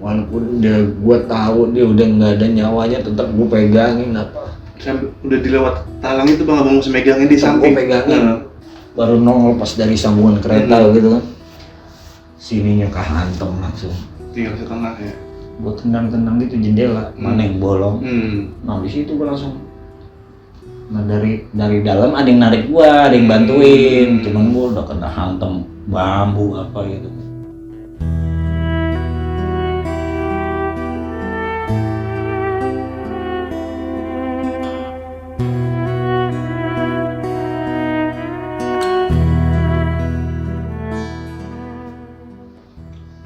walaupun gue tahu dia udah nggak ada nyawanya, tetap gue pegangin apa. Sampai udah dilewat talang itu bang, abang masih megangin di samping. Gue pegangin. Baru nongol pas dari sambungan kereta gitu kan. Sininya kehantem langsung. Tinggal setengah ya. Gue tendang-tendang gitu jendela, mana yang bolong. Nah di situ gue langsung. Nah dari dalam ada yang narik gue, ada yang bantuin. Cuman gue udah kena hantem bambu apa gitu.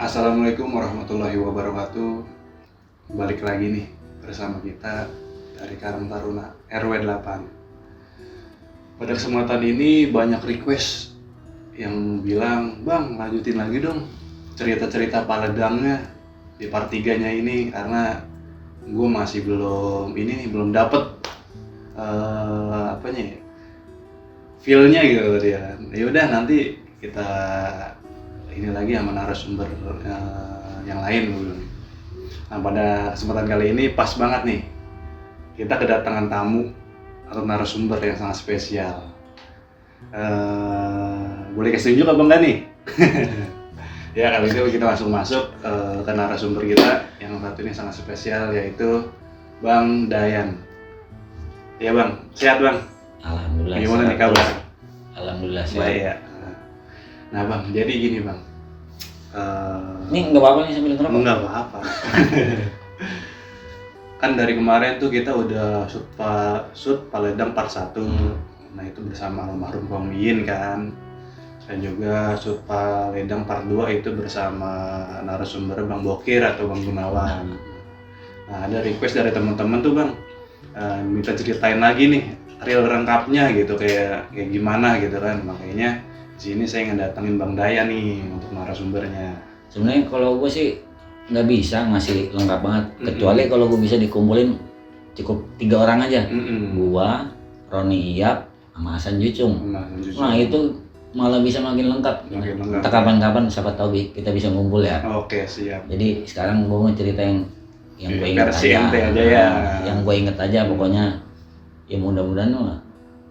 Assalamualaikum warahmatullahi wabarakatuh. Balik lagi nih bersama kita dari Karang Taruna RW 8. Pada kesempatan ini banyak request yang bilang, "Bang, lanjutin lagi dong cerita-cerita Paledangnya di part 3-nya ini, karena gue masih belum dapet apanya ya, feel-nya gitu ya." Ya udah, nanti kita ini lagi sama narasumber yang lain dulu. Nah, pada kesempatan kali ini pas banget nih, kita kedatangan tamu atau narasumber yang sangat spesial. Boleh kasih tunjuk apa enggak nih? Ya, kali itu kita langsung masuk ke narasumber kita yang satu ini sangat spesial, yaitu Bang Dayan. Ya Bang, sehat Bang? Alhamdulillah. Gimana nih kabar? Alhamdulillah sehat. Baik ya. Nah Bang, jadi gini Bang. Ini nggak apa-apa nih sambil ngerokok? Nggak apa-apa. Kan dari kemarin tuh kita udah shoot Paledang part 1. Nah itu bersama almarhum Bang Miin kan. Dan juga shoot Paledang part 2 itu bersama narasumber Bang Bokir atau Bang Gunawan. Nah ada request dari teman-teman tuh Bang, minta ceritain lagi nih real lengkapnya gitu, kayak gimana gitu kan. Makanya di sini saya ngedatengin Bang Dayan nih untuk narasumbernya. Sebenarnya kalau gue sih nggak bisa ngasih lengkap banget, kecuali kalau gue bisa dikumpulin cukup 3 orang aja. Gua, Roni Iyap, sama Hasan Jucung. Nah itu malah bisa makin lengkap. Entah kapan-kapan siapa tahu kita bisa ngumpul ya. Oke, siap. Jadi sekarang gue mau cerita yang gue inget versi aja. ente aja ya. Yang gue inget aja pokoknya. Ya mudah-mudahan mah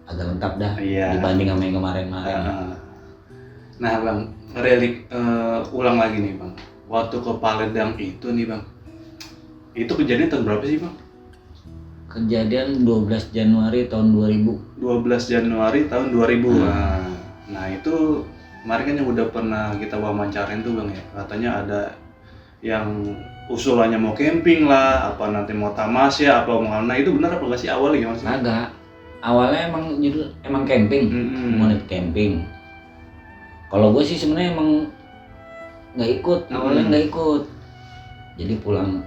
agak lengkap dah dibanding sama yang kemarin-kemarin. Nah Bang, ulang lagi nih Bang. Waktu ke Paledang itu nih Bang, itu kejadian tahun berapa sih Bang? Kejadian 12 Januari tahun 2000. 12 Januari tahun 2000. Nah itu kemarin kan yang udah pernah kita wawancarain tuh Bang ya. Katanya ada yang usulannya mau camping lah, apa nanti mau tamasya, apa mau mana, itu benar apa nggak sih awalnya gimana sih? Agak. Awalnya emang camping, mau camping. Kalau gue sih sebenarnya emang nggak ikut, awalnya nggak ikut. Jadi pulang,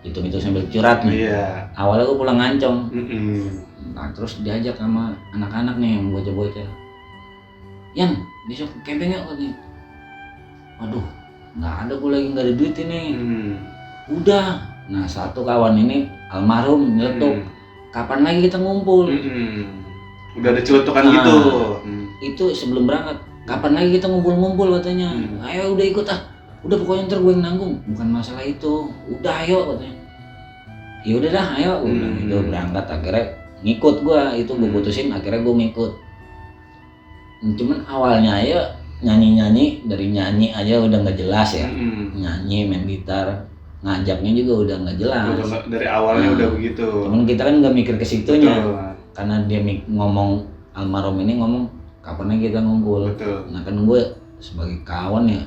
itu sambil curhat nih. Awalnya gue pulang Ngancong. Nah terus diajak sama anak-anak nih yang bocah-bocah. Yan, besok camping yuk katanya. Waduh, nggak ada, gue lagi nggak ada duit ini. Udah. Nah satu kawan ini almarhum nyeletuk. Kapan lagi kita ngumpul? Udah ada celetukan gitu. Itu sebelum berangkat. Kapan lagi kita ngumpul-ngumpul katanya. Ayo udah ikut ah. Udah pokoknya ntar gue yang nanggung. Bukan masalah itu. Udah ayo katanya. Ya udah dah ayo. Udah itu berangkat, akhirnya ngikut gue. Itu gue putusin, akhirnya gue ngikut. Cuman awalnya aja nyanyi-nyanyi, dari nyanyi aja udah nggak jelas ya. Nyanyi, main gitar, ngajaknya juga udah nggak jelas. Dari awalnya udah begitu. Cuman kita kan nggak mikir ke situnya. Karena dia ngomong, almarhum ini ngomong kapan lagi kita ngumpul. Nah kan gue sebagai kawan ya,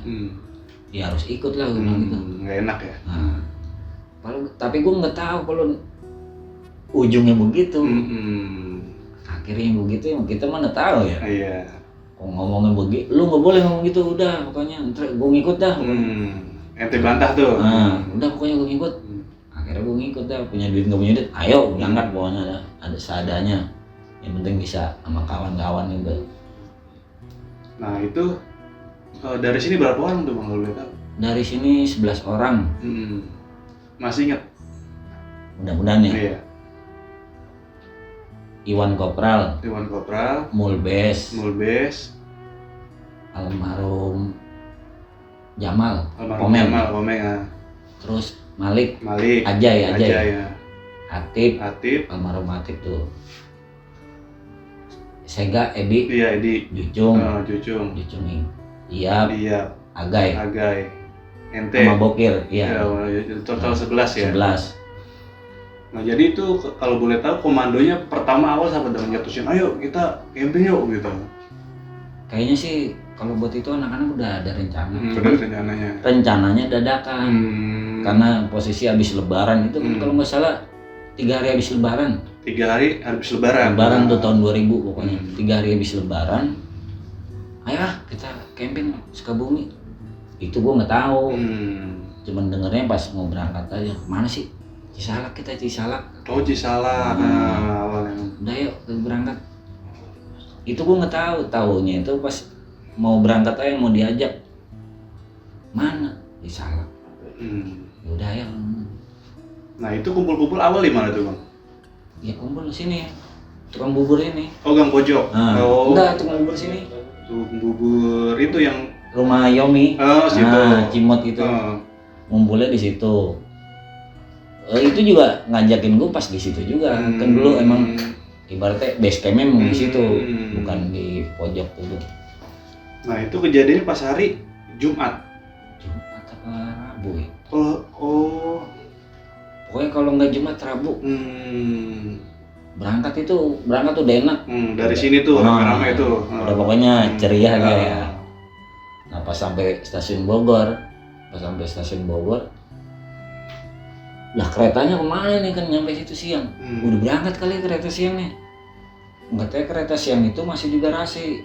ya harus ikut lah gue bilang gitu. Nggak enak ya. Nah, tapi gue nggak tahu kalau ujungnya begitu. Akhirnya begitu ya, kita mana tahu ya. Iya. Kok ngomongin begitu, lu nggak boleh ngomong gitu, udah pokoknya gue ngikut dah. Ente bantah tuh. Nah, udah pokoknya gue ngikut. Akhirnya gue ngikut dah, punya duit nggak punya duit, ayo berangkat pokoknya ada seadanya. Yang penting bisa sama kawan-kawan itu. Nah itu dari sini berapa orang tuh Bang, kalau boleh tahu? Dari sini 11 orang. Masih ingat? Mudah-mudahan ya. Iya. Iwan Kopral, Mulbes, almarhum almarhum Jamal, Pomel. terus Malik, Malik, Ajay ya. Atip, Atip, almarhum Atip tuh, Sega, Edi, iya Edi, Jucung, Jucung, Jucung, Iyap, iya, Agay, Ente, sama Bokir, iya. Total 11 ya. 11. Nah jadi itu kalau boleh tahu komandonya pertama awal siapa dong nyatusin, ayo kita camping yuk gitu. Kayaknya sih kalau buat itu anak-anak udah ada rencana. Udah rencananya. Rencananya dadakan. Karena posisi habis Lebaran itu kan kalau nggak salah 3 hari habis Lebaran. 3 hari habis Lebaran. Lebaran tuh tahun 2000 pokoknya. 3 hari habis Lebaran. Ayo kita camping Sukabumi. Itu gua nggak tahu. Cuman dengernya pas mau berangkat aja. Mana sih? Cisalak kita, Cisalak. Oh Cisalak. Awalnya. Udah yuk kita berangkat. Itu gua nggak tahu. Taunya itu pas mau berangkat aja mau diajak. Mana? Cisalak. Udah ya. Nah itu kumpul-kumpul awal di mana tuh bang? Ya kumpul di sini. Tukang bubur ini. Oh Gang Pojok. Enggak, tukang bubur sini. Tukang bubur itu yang rumah Yomi. Situ. Cimot itu. Ngumpulnya di situ. Itu juga ngajakin gue pas di situ juga. Kan dulu emang ibaratnya base camp memang di situ, bukan di pojok itu. Nah itu kejadian pas hari Jumat. Jumat apa Rabu ya? Oh. Pokoknya kalau nggak Jumat Rabu. Berangkat tuh udah enak. Dari sini tuh rame-rame itu. Udah pokoknya ceria kayak. Nah pas sampai stasiun Bogor, lah keretanya kemana nih kan nyampe situ siang. Udah berangkat kali kereta siangnya. Katanya kereta siang itu masih di garasi.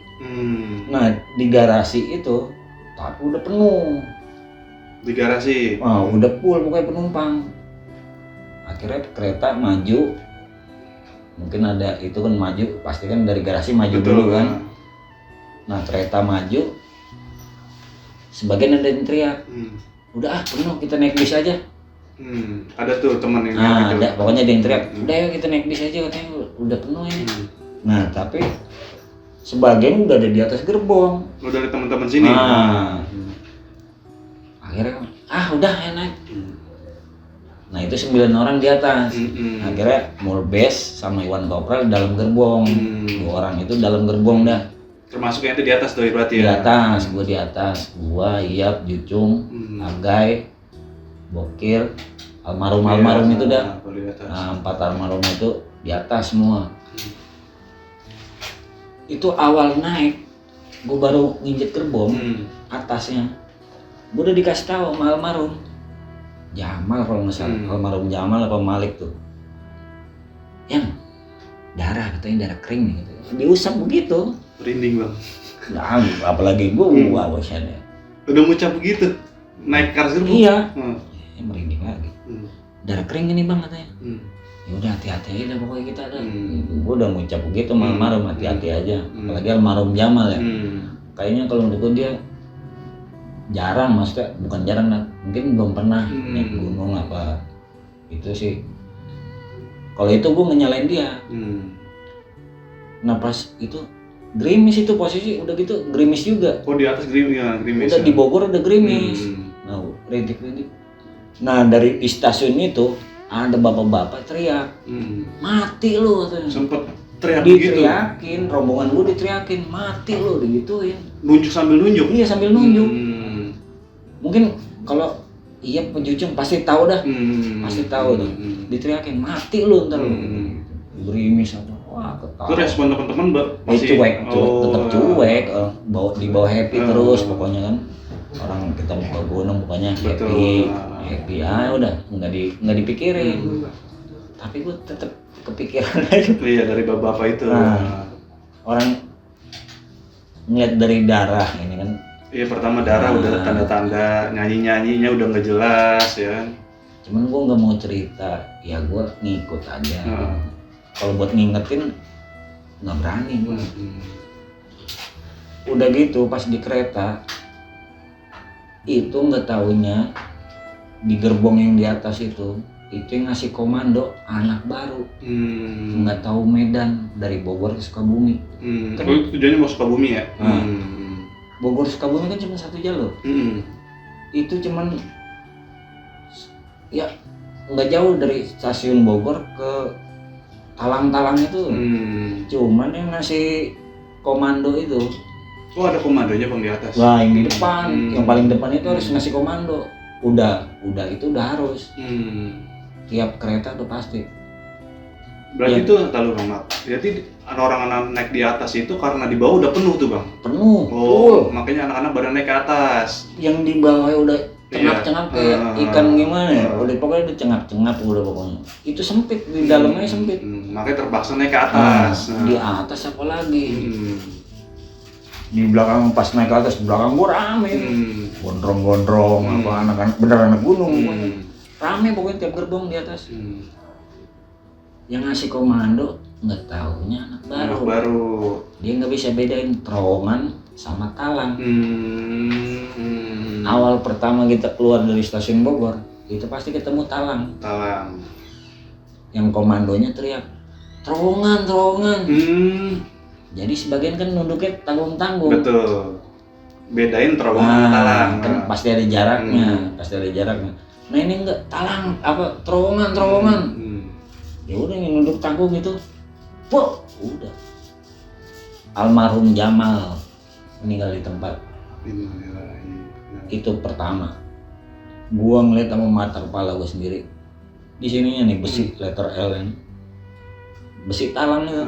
Nah di garasi itu tapi udah penuh. Di garasi? Udah full pokoknya penumpang. Akhirnya kereta maju. Mungkin ada itu kan maju, pasti kan dari garasi maju. Betul, dulu kan. Nah kereta maju. Sebagian ada yang teriak. Udah penuh kita naik bis aja. Ada tuh teman yang ada, pokoknya ada yang teriak, udah yuk kita naik bis aja katanya udah penuh ini. Nah tapi sebagian udah ada di atas gerbong. Dari teman-teman sini. Akhirnya udah ya naik. Nah itu 9 orang di atas. Akhirnya Mulbes sama Iwan Kopral dalam gerbong. 2 orang itu dalam gerbong dah. Termasuk yang itu di atas tuh berarti ya? Di atas, gua di atas. Gua, Iyap, Jucung, Agay, Bokir, almarhum itu dah. Nah, 4 almarhum itu di atas semua. Itu awal naik, gue baru nginjek gerbong atasnya. Gue udah dikasih tahu sama almarhum Jamal kalau nggak salah, almarhum Jamal apa Malik tuh. Yang darah katanya darah kering nih gitu. Diusap begitu. Merinding bang. Nah, apalagi gue wawasannya. Udah ngucap begitu. Naik kars gerbong. Iya. Merinding lagi. Darah kering ini bang katanya. Ya udah hati-hati aja pokoknya kita ada. Gue udah ngucap begitu almarhum hati-hati aja. Apalagi almarhum Jamal ya. Kayaknya kalau menurut dia jarang, maksudnya bukan jarang lah. Mungkin belum pernah naik gunung apa itu sih. Kalau itu gue ngenyalain dia. Nah pas itu gerimis itu posisi udah gitu gerimis juga. Oh di atas gerimis ya, gerimis. Udah di Bogor udah gerimis. Nah rintik-rintik. Nah dari stasiun itu ada bapak-bapak teriak, mati lu katanya. Sempet teriak begitu? Diteriakin, rombongan gue diteriakin, mati lu, digituin. Nunjuk sambil nunjuk? Iya sambil nunjuk. Mungkin kalau iya penjucung pasti tahu dah, pasti tahu tuh. Diteriakin, mati lu ntar lu. Gerimis apa? Wah ketawa. Itu respon teman-teman masih cuek, tetap cuek, dibawa happy terus pokoknya kan. Orang kita mau ke gunung pokoknya happy udah nggak dipikirin. Tapi gue tetap kepikiran aja. Iya dari bapak itu. Nah, orang ngeliat dari darah ini kan. Iya pertama darah udah tanda-tanda nyanyinya udah nggak jelas ya. Cuman gue nggak mau cerita, ya gue ngikut aja. Kalau buat ngingetin nggak berani gue. Udah gitu pas di kereta itu nggak taunya di gerbong yang di atas itu yang ngasih komando anak baru, nggak tahu Medan dari Bogor ke Sukabumi. Kan tujuannya mau Sukabumi ya? Bogor Sukabumi kan cuma 1 jalur. Itu cuman ya nggak jauh dari stasiun Bogor ke Talang-Talang itu. Cuman yang ngasih komando itu, Oh ada komandonya bang di atas? wah yang di depan, yang paling depan itu harus ngasih komando. Udah itu udah harus. Tiap kereta tuh pasti. Berarti itu tahu bang, berarti orang-orang naik di atas itu karena di bawah udah penuh tuh bang? Penuh. Oh, makanya anak-anak pada naik ke atas. Yang di bawah udah cengap-cengap kayak ikan gimana ya, udah pokoknya udah cengap-cengap udah pokoknya. Itu sempit, di dalamnya sempit. Makanya terpaksa naik ke atas. Di atas apa lagi? Di belakang pas naik ke atas, di belakang gua rame. Gondrong-gondrong apa anak-anak beneran anak gunung. Rame pokoknya tiap gerbong di atas. Yang ngasih komando nggak taunya anak baru. Dia nggak bisa bedain terowongan sama talang. Awal pertama kita keluar dari stasiun Bogor itu pasti ketemu talang. Yang komandonya teriak terowongan. Jadi sebagian kan nunduknya tanggung-tanggung. Betul. Bedain terowongan sama talang. Kan pasti ada jaraknya, Nah ini enggak talang apa terowongan. Ya udah yang nunduk tanggung itu, udah. Almarhum Jamal meninggal di tempat. Itu pertama. Gua ngeliat sama mata kepala gua sendiri. Di sininya nih besi letter L ini. Besi talang itu.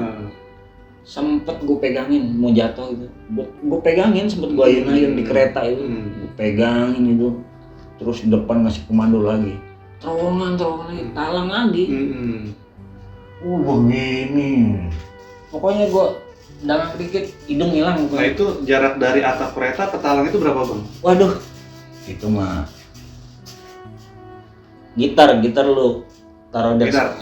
Sempet gue pegangin mau jatuh itu. Gue pegangin sempet gue ayun-ayun di kereta itu. Gue pegangin itu. Terus depan ngasih komando lagi. Terowongan lagi, talang lagi. Begini. Pokoknya gue dalam dikit hidung hilang. Nah itu jarak dari atap kereta ke talang itu berapa bang? Waduh, itu mah gitar lu taruh di atas.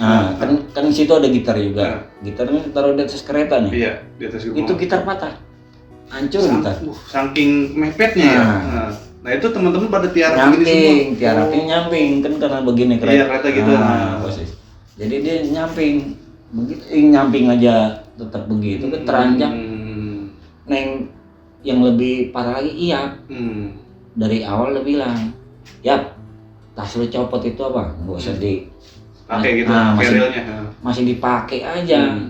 Kan di situ ada gitar juga. Gitarnya taruh di atas kereta nih. Iya, di atas itu gitar patah. Hancur gitar. Saking mepetnya ya. Nah itu teman-teman pada tiara nyamping, nyamping kan karena begini kereta. Iya, kereta gitu. Posisi. Jadi dia nyamping. Begitu nyamping aja tetap begitu kan teranjak. Nah yang lebih parah lagi dari awal udah bilang, "Yap, tas lu copot itu apa? Enggak usah pakai gitu, kerilnya. Masih dipakai aja."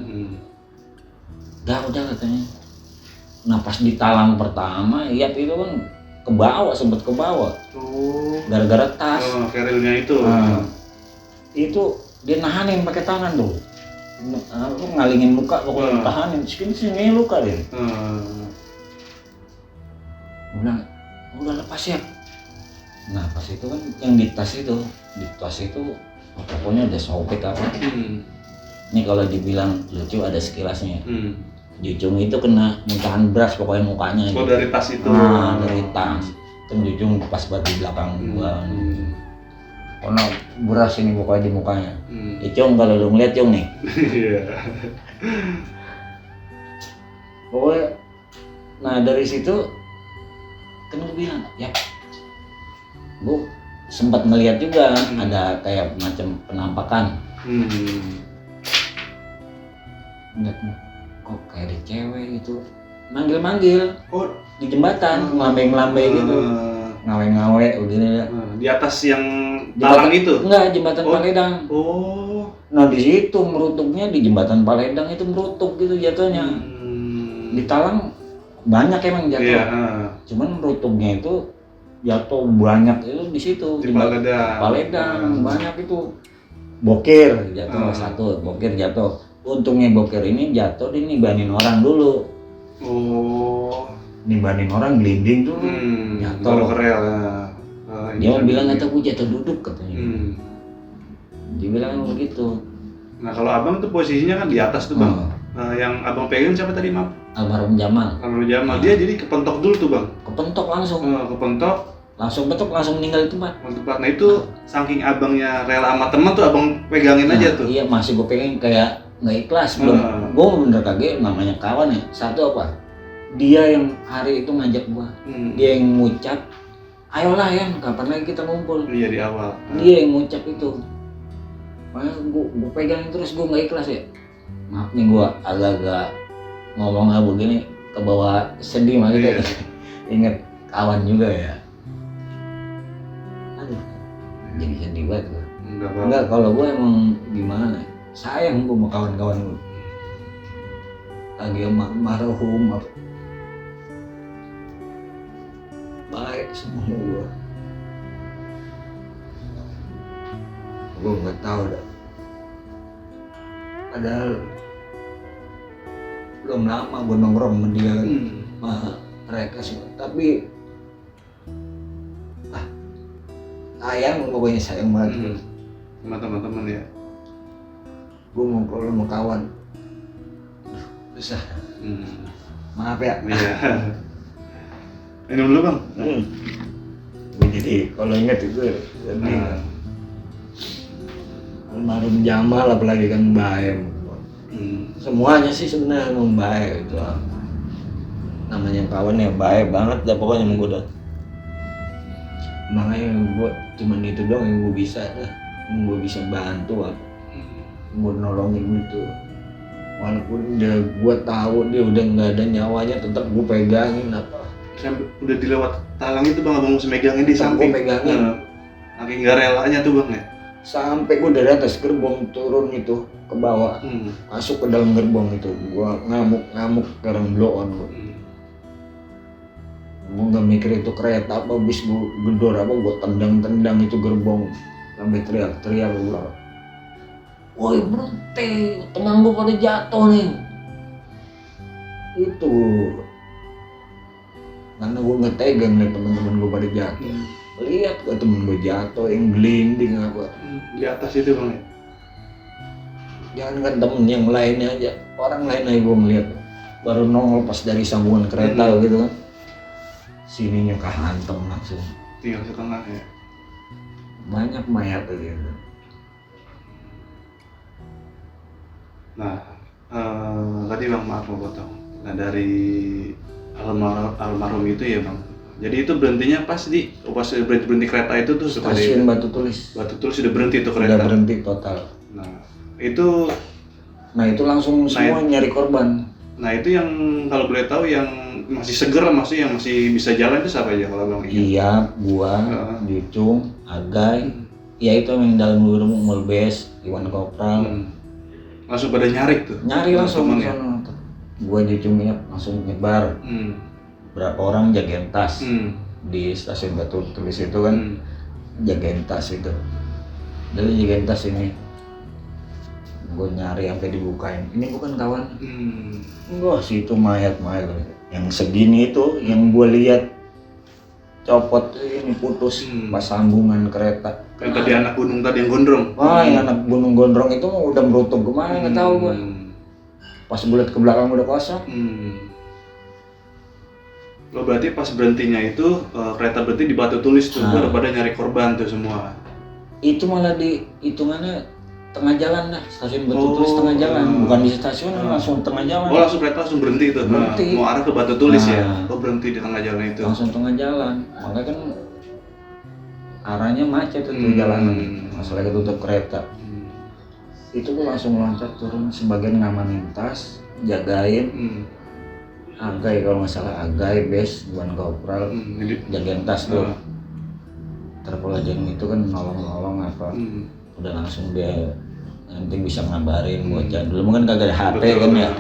Udah katanya. Nah pas di talang pertama, Yap itu kan sempet ke bawah. Gara-gara tas. Kerilnya itu. Itu dia nahanin pakai tangan tuh. Ngalingin muka pokoknya tahanin. Sini luka deh. Udah lepas ya. Nah pas itu kan yang di tas itu pokoknya udah sobek apa. Ini kalau dibilang lucu ada sekilasnya. Jujung itu kena muntahan beras pokoknya mukanya. Dari tas itu. Dari tas. Kan Jujung pas buat di belakang gua. Karena beras ini pokoknya di mukanya. Cung kalau lu ngeliat Cung nih. Iya. Pokoknya, nah dari situ kan gue bilang, ya, gue sempat ngeliat juga ada kayak macam penampakan. Ngeliat, kok kayak ada cewek gitu, manggil-manggil di jembatan, ngelambe-ngelambe gitu. Ngawe-ngawe begini ya. Di atas yang talang itu? Enggak, jembatan Paledang. Nah di situ merutuknya di jembatan Paledang itu merutuk gitu jatuhnya. Di talang banyak emang jatuh. Cuman merutuknya itu jatuh banyak itu di situ. Di Paledang banyak itu. Bokir jatuh satu, bokir jatuh. Untungnya bokir ini jatuh dinibanin orang dulu. Nibanin orang gelinding tuh jatuh. Dia bilang kata gue jatuh duduk katanya. Dia bilang begitu. Nah kalau abang tuh posisinya kan di atas tuh bang. Yang abang pegang siapa tadi maaf? Almarhum Jamal. Dia jadi kepentok dulu tuh bang. Kepentok langsung. Langsung meninggal di tempat. Nah itu saking abangnya rela sama teman tuh abang pegangin aja tuh. Iya masih gue pegangin kayak nggak ikhlas belum. Gue bener kaget namanya kawan ya. Satu apa? Dia yang hari itu ngajak gua, dia yang ngucap, ayolah ya, kapan lagi kita ngumpul. Iya di awal. Dia yang ngucap itu. Makanya gua pegangin terus gua nggak ikhlas ya. Maaf nih gua agak-agak ngomongnya begini ke bawah sedih makanya. Ingat kawan juga ya. Aduh, jadi sedih banget gua. Enggak, kalau gue emang gimana, sayang gue sama kawan-kawan gue lagi marhum apa baik semua gue nggak tahu dah, padahal belum lama gue nongkrong sama dia sama mereka semua, tapi sayang, pokoknya sayang banget sama teman-teman ya. Gue ngobrol sama kawan susah. Maaf ya. Iya. Minum dulu bang. Gue jadi kalau ingat itu jadi almarhum Jamal apalagi kan baik. Semuanya sih sebenarnya baik itu. Namanya kawan ya baik banget dah pokoknya sama gue dah. Makanya gue cuman itu doang yang gue bisa dah. Yang gue bisa bantu apa. Gue nolongin gitu. Walaupun gue tahu dia udah nggak ada nyawanya, tetap gue pegangin apa. Sampai udah dilewat talang itu bang, abang mesti megangin di samping. Gue pegangin. Saking nggak relanya tuh bang ya. Sampai gue dari atas gerbong turun itu ke bawah, masuk ke dalam gerbong itu, gue ngamuk karena blow on gue. Gue nggak mikir itu kereta apa, bis gue gedor apa, gue tendang itu gerbong sampai teriak-teriak gue bilang, woi berhenti, teman gue pada jatuh nih. Itu karena gue nggak tega ngeliat teman-teman gue pada jatuh. Lihat gue temen gue jatuh, yang gelinding apa di atas itu bang ya. Jangan kan temen yang lainnya aja, orang lain aja gue ngeliat baru nongol pas dari sambungan kereta gitu kan, sininya kehantem langsung. Tinggal setengah ya. Banyak mayat gitu. Nah, tadi bang maaf mau potong. Nah dari almarhum itu ya bang. Jadi itu berhentinya pas berhenti kereta itu tuh stasiun Batu Tulis. Batu Tulis sudah berhenti tuh kereta. Sudah berhenti total. Nah itu langsung semua nyari korban. Nah itu yang kalau boleh tahu yang masih seger, maksudnya yang masih bisa jalan itu siapa aja kalau bang? Iya, gua, Jucung, Agai, ya itu yang dalam gerbong Melbes, Iwan Kopral. Langsung pada nyari tuh? Nyari langsung ke sana. Gua Jucungnya langsung nyebar. Berapa orang jagain tas di stasiun Batu Tulis itu kan, jagain tas itu. Dari jagain tas ini, gue nyari sampai dibukain. Ini bukan kawan. Enggak sih, itu mayat yang segini itu, yang gue lihat copot ini putus pas sambungan kereta. Yang tadi anak gunung tadi yang gondrong. Wah, yang anak gunung gondrong itu udah merutuk kemana nggak tahu gue. Pas gue lihat ke belakang udah kosong. Lo berarti pas berhentinya itu kereta berhenti di Batu Tulis tuh, pada nyari korban tuh semua. Itu malah di hitungannya tengah jalan dah, stasiun Batu Tulis tengah jalan, bukan di stasiun, langsung tengah jalan. Oh langsung kereta langsung berhenti tuh, mau arah ke Batu Tulis ya? Oh berhenti di tengah jalan itu? Langsung tengah jalan, makanya kan arahnya macet tuh jalanan, masalah ketutup kereta. Itu gue langsung loncat turun, sebagian ngamanin tas, jagain. Agai kalau nggak salah, Agai, Bes, Iwan Kopral, jagain tas tuh. Terpelajaran itu kan nolong-nolong apa, udah langsung dia nanti bisa ngabarin buat jalan. Dulu kan kagak ada HP kan ya.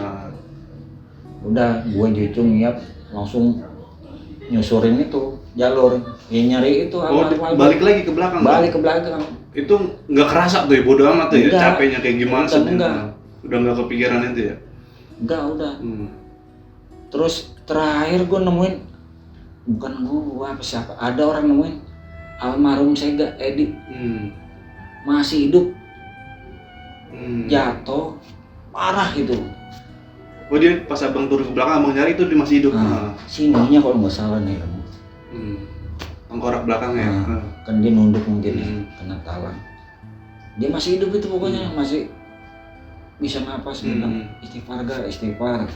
Udah, gua Jucung nyiap langsung nyusurin itu jalur, ya nyari itu. Balik lagi ke belakang. Balik ke belakang. Itu nggak kerasa tuh ya, bodo amat tuh ya, capeknya kayak gimana sebenarnya. Udah nggak kepikiran itu ya? Enggak, udah. Terus terakhir gue nemuin, bukan gua apa siapa, ada orang nemuin almarhum Sega Edi, masih hidup, jatuh parah itu. Oh dia pas abang turun ke belakang, abang nyari itu dia masih hidup. Sininya kalau nggak salah nih, tengkorak belakangnya. Kan dia nunduk mungkin kena talang. Dia masih hidup itu pokoknya, masih bisa napas, bilang istighfar.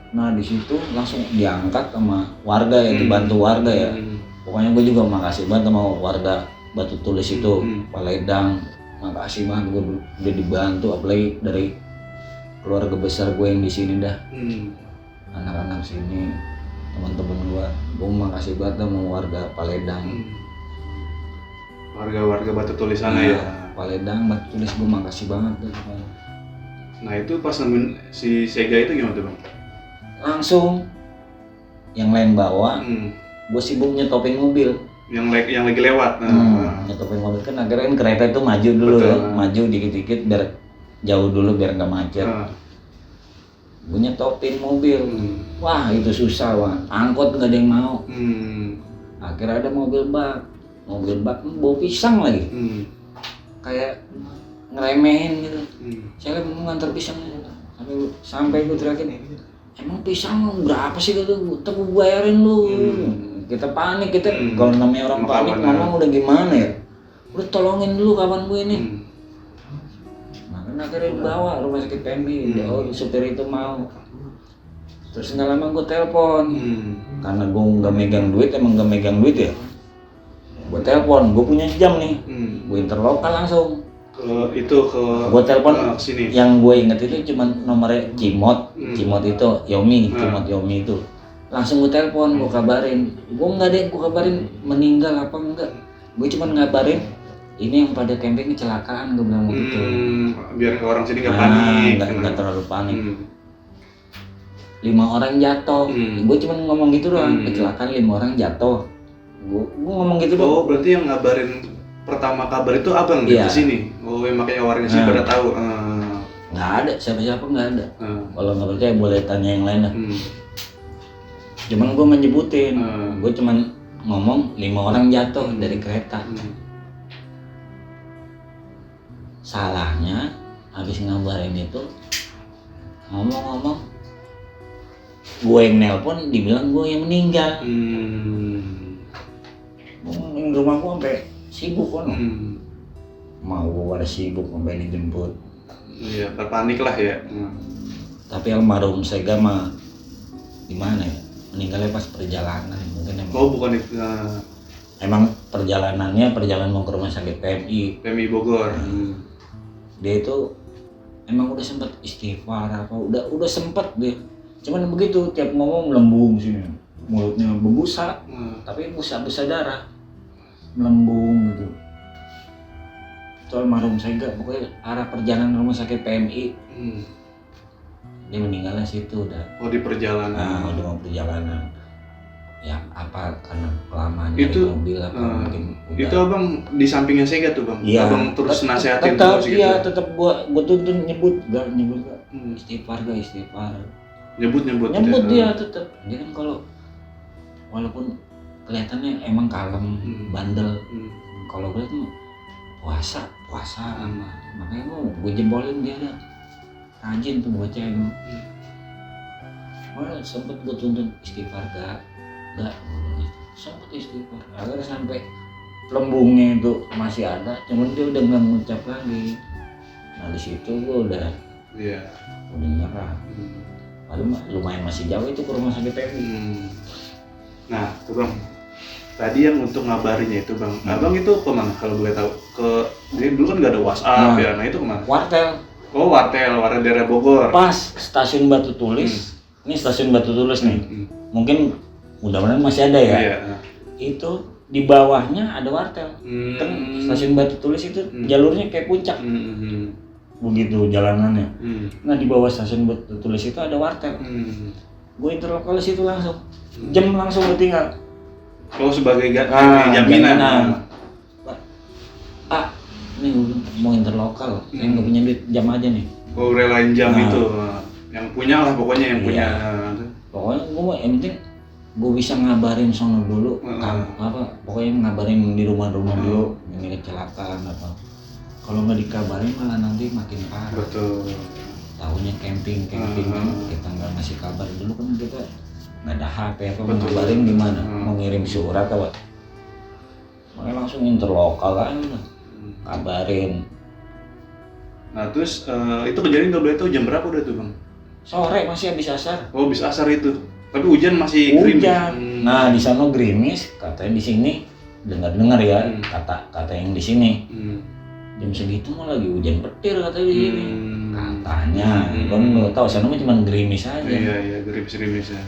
Nah di situ langsung diangkat sama warga ya, dibantu warga ya. Pokoknya gue juga makasih banget sama warga Batu Tulis itu, Paledang. Makasih banget gue udah dibantu, apalagi dari keluarga besar gue yang di sini dah. Anak-anak sini, teman-teman gue makasih banget sama warga Paledang. warga-warga Batu Tulis sana Nah, ya. Paledang, Batu Tulis, gue makasih banget tuh. Nah itu pas nemuin si Sega itu gimana tuh bang? Langsung yang lain bawa, gue sibuk nyetopin mobil. Yang lagi lewat. Nyetopin mobil kan akhirnya kan kereta itu maju dulu. Betul. Ya, maju dikit-dikit biar jauh dulu biar nggak macet. Gue nyetopin mobil. Wah itu susah, wah. Angkot nggak ada yang mau. Akhirnya ada mobil bak bawa pisang lagi. Kayak ngeremehin gitu. Saya mau ngantar pisang sampai gue teriakin, emang pisang berapa sih gitu? Gue bayarin lu. Kita panik, kita kalau namanya orang panik ngomong udah gimana ya? Udah tolongin dulu kawan gue ini. Nah kan akhirnya dibawa rumah sakit PMI. Oh supir itu mau. Terus nggak lama gue telepon. Karena gue nggak megang duit, ya. Gue telepon, gue punya jam nih. Gue interlokal langsung. Gue telepon sini. Yang gue inget itu cuma nomornya Cimot itu Yomi, Cimot Yomi itu. Langsung gue telepon, gue kabarin. Gue nggak deh, gue kabarin meninggal apa enggak. Gue cuma ngabarin ini yang pada camping kecelakaan, gue bilang begitu. Biar orang sini nggak panik. Nggak terlalu panik. 5 orang jatuh. Gue cuma ngomong gitu doang, kecelakaan 5 orang jatuh. Gue ngomong gitu doang. Oh berarti yang ngabarin pertama kabar itu abang di sini. Oh yang makanya warga sini pada tahu. Nggak ada, siapa-siapa nggak ada. Kalau nggak percaya boleh tanya yang lain lah. Cuman gue nggak nyebutin, gue cuman ngomong 5 orang jatuh dari kereta. Salahnya habis ngabarin itu ngomong-ngomong, gue yang nelpon dibilang gue yang meninggal. Rumah gue sampai sibuk kan. Mau gue pada sibuk sampai dijemput. Iya, terpanik lah ya. Tapi almarhum Sega mah gimana ya? Meninggalnya pas perjalanan mungkin emang. Oh bukan itu. Emang perjalanan mau ke rumah sakit PMI Bogor. Dia itu emang udah sempet istighfar apa udah sempet dia. Cuman begitu tiap ngomong melembung sini. Mulutnya berbusa. Tapi busa darah. Melembung gitu. Itu almarhum Sega pokoknya arah perjalanan rumah sakit PMI. Dia meninggalnya situ udah. Oh di perjalanan. Udah mau perjalanan. Ya apa karena kelamaan dari mobil apa mungkin udah. Itu abang di sampingnya Sega tuh bang. Iya. Abang terus nasehatin tetap, terus gitu. Iya tetap gua tuntun nyebut gak. Istighfar. Nyebut dia tetap. Dia kan kalau walaupun kelihatannya emang kalem, bandel. Kalau gue tuh puasa makanya gue jempolin dia dah. Rajin tuh bocah emang. Malah sempet gue tuntun istighfar gak sempet istighfar. Akhirnya sampai lembungnya itu masih ada, cuman dia udah nggak mengucap lagi. Nah di situ gue udah nyerah. Padahal lumayan masih jauh itu ke rumah sakit PMI. Nah tuh bang, tadi yang untuk ngabarinnya itu bang, abang itu kemana kalau boleh tahu? Jadi dulu kan nggak ada WhatsApp ya, nah itu kemana? Wartel. Oh wartel daerah Bogor. Pas stasiun Batu Tulis, ini stasiun Batu Tulis nih, mungkin mudah-mudahan masih ada ya. Iya. Itu di bawahnya ada wartel. Kan stasiun Batu Tulis itu jalurnya kayak puncak. Begitu jalanannya. Nah di bawah stasiun Batu Tulis itu ada wartel. Gue interlokal situ langsung. Jam langsung gue tinggal. Oh sebagai jaminan. Ini mau interlokal, saya nggak punya duit, jam aja nih. Oh relain jam itu, yang punya lah pokoknya yang punya. Pokoknya gue yang penting gue bisa ngabarin sono dulu, pokoknya ngabarin di rumah-rumah dulu, ini kecelakaan apa. Kalau nggak dikabarin malah nanti makin parah. Betul. Tahunya camping kan kita nggak ngasih kabar dulu kan kita nggak ada HP apa mau ngabarin gimana, mau ngirim surat apa. Makanya langsung interlokal kan. Kabarin. Nah terus itu kejadian nggak boleh tahu jam berapa udah tuh bang? Sore masih habis asar. Oh habis asar itu. Tapi hujan masih gerimis. Nah di sana gerimis, katanya di sini dengar ya kata yang di sini. Jam segitu mah lagi hujan petir katanya di sini. Katanya, kan nggak tahu sana mah cuma gerimis aja. Iya gerimis ya.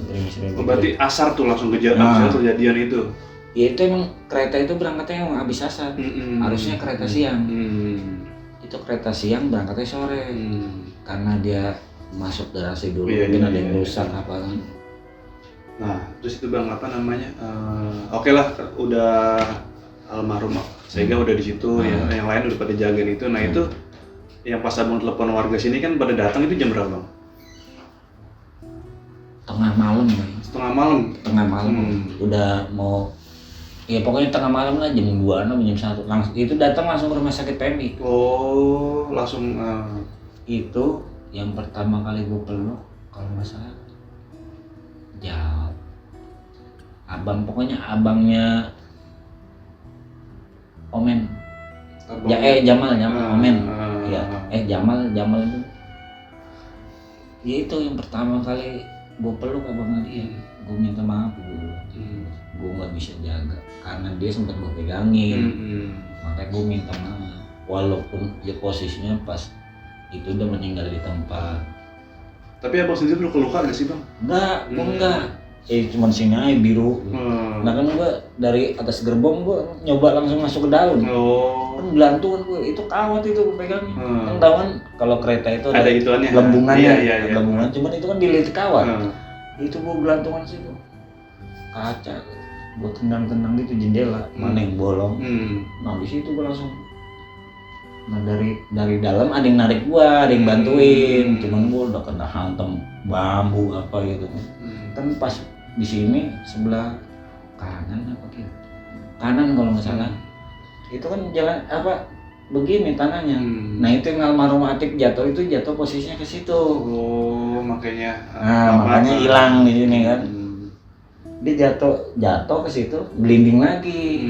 Gerimis. Oh, berarti asar tuh langsung kejadian itu. Ya itu emang kereta itu berangkatnya emang habis asar. Harusnya kereta siang. Itu kereta siang berangkatnya sore. Karena dia masuk garasi dulu, mungkin ada yang rusak apa kan. Nah, terus itu Bang apa namanya? Oke lah, udah almarhum sehingga udah di situ, yang lain udah pada jagain itu. Nah itu yang pas abang telepon warga sini kan pada datang itu jam berapa Bang? Tengah malam Bang. Tengah malam. Udah mau, ya pokoknya tengah malam lah, jam 2 atau jam 1 langsung itu datang langsung ke rumah sakit PMI. Oh, langsung. Itu yang pertama kali gue peluk kalau nggak salah abang, pokoknya abangnya Omen. Jamal Omen. Jamal itu. Ya itu yang pertama kali gue peluk abangnya dia. Gue minta maaf gue nggak bisa jaga karena dia sempat gue pegangin. Makanya gue minta maaf. Walaupun dia posisinya pas itu udah meninggal di tempat. Tapi abang sendiri lu keluka gak sih Bang? Enggak, gue enggak. Cuman sini aja biru. Nah kan gue dari atas gerbong gue nyoba langsung masuk ke dalam. Kan gelantungan gue, itu kawat itu gue pegangin. Kan tahu kan kalau kereta itu ada gelembungannya, gelembungan. Cuman itu kan dililit kawat. Itu gue gelantungan situ. Kaca, gue tendang-tendang gitu jendela, mana yang bolong. Nah di situ gue langsung. Nah dari dalam ada yang narik gue, ada yang bantuin. Cuman gue udah kena hantam bambu apa gitu. Kan pas di sini sebelah kanan apa kira kanan kalau nggak salah itu kan jalan apa begini tanahnya. Nah itu yang almarhum Atik jatuh posisinya ke situ. Makanya makanya hilang di sini kan. Dia jatuh ke situ gelinding lagi.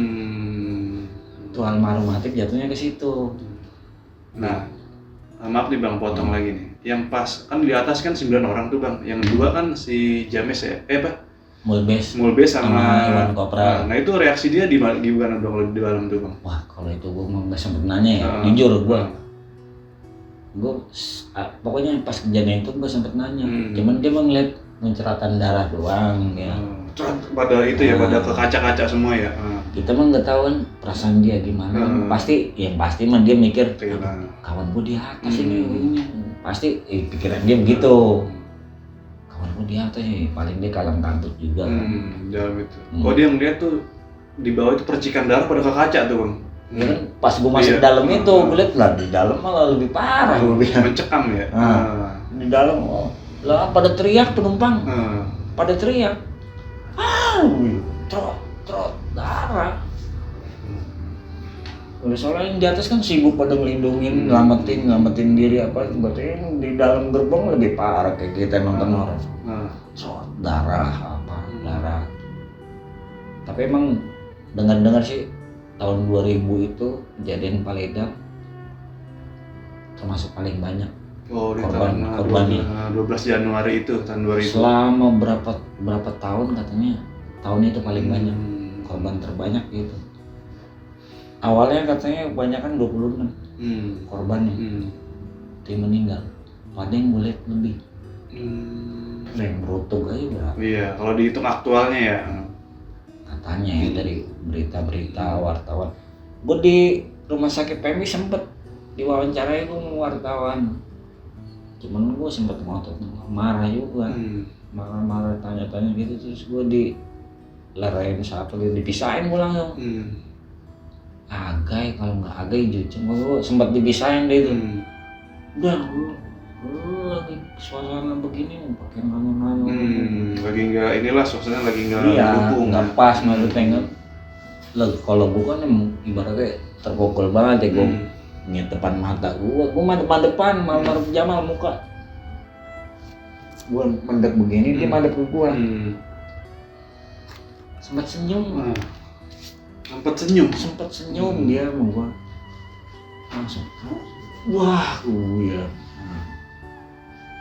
Tuh almarhum Atik jatuhnya ke situ. Nah maaf nih Bang, potong lagi nih. Yang pas kan di atas kan 9 orang tuh Bang, yang 2 kan si James ya, Mulbes sama Iwan Kopra. Nah itu reaksi dia di mana Bang di dalam tuh Bang? Wah kalau itu gue nggak sempet nanya ya, jujur gue pokoknya pas kejadian itu gue sempet nanya, cuman dia mau ngeliat menceratan darah doang ya. Pada itu ya, pada ke kaca-kaca semua ya. Kita mah nggak tahu kan perasaan dia gimana. Pasti mah dia mikir kawan gue di atas ini pasti pikiran dia begitu. Kawan gue di atas paling dia kalang kabut juga. Dalam itu. Dia ngeliat tuh di bawah itu percikan darah pada ke kaca tuh Bang. Ya kan pas gue masuk dalam itu gue liat lah di dalam malah lebih parah gue bilang. Mencekam ya. Di dalam lah pada teriak penumpang. Pada teriak. Trot darah. Soalnya yang di atas kan sibuk pada ngelindungin, nyelamatin diri apa. Berarti yang di dalam gerbong lebih parah kayak kita nonton horor. Trot darah. Tapi emang dengar sih tahun 2000 itu kejadian Paledang termasuk paling banyak. Korbannya 12 Januari itu tahun 2000. Selama berapa tahun katanya tahun itu paling banyak korban terbanyak gitu. Awalnya katanya kebanyakan 26 korbannya yang meninggal. Ada yang boleh lebih. Yang beruntung aja berapa? Iya, kalau dihitung aktualnya ya. Katanya ya dari berita-berita wartawan. Gue di rumah sakit PMI sempet diwawancarai gue sama wartawan. Cuman gue sempet ngotot marah juga. Marah tanya-tanya gitu, terus gue dilarain siapa gitu, dipisahin gue langsung. Agai, kalau nggak agai jujur gue sempat dipisahin deh itu. Udah lu lagi suasana begini pakai nano lagi nggak inilah suasana lagi nggak mendukung, nggak pas menurut tengok. Kalau gue kan ibaratnya terpukul banget ya, gue ngeliat depan mata gue depan malah Jamal muka gue mendek begini, dia madep ke gue. Sempat senyum dia sama gue langsung. Wah gue ya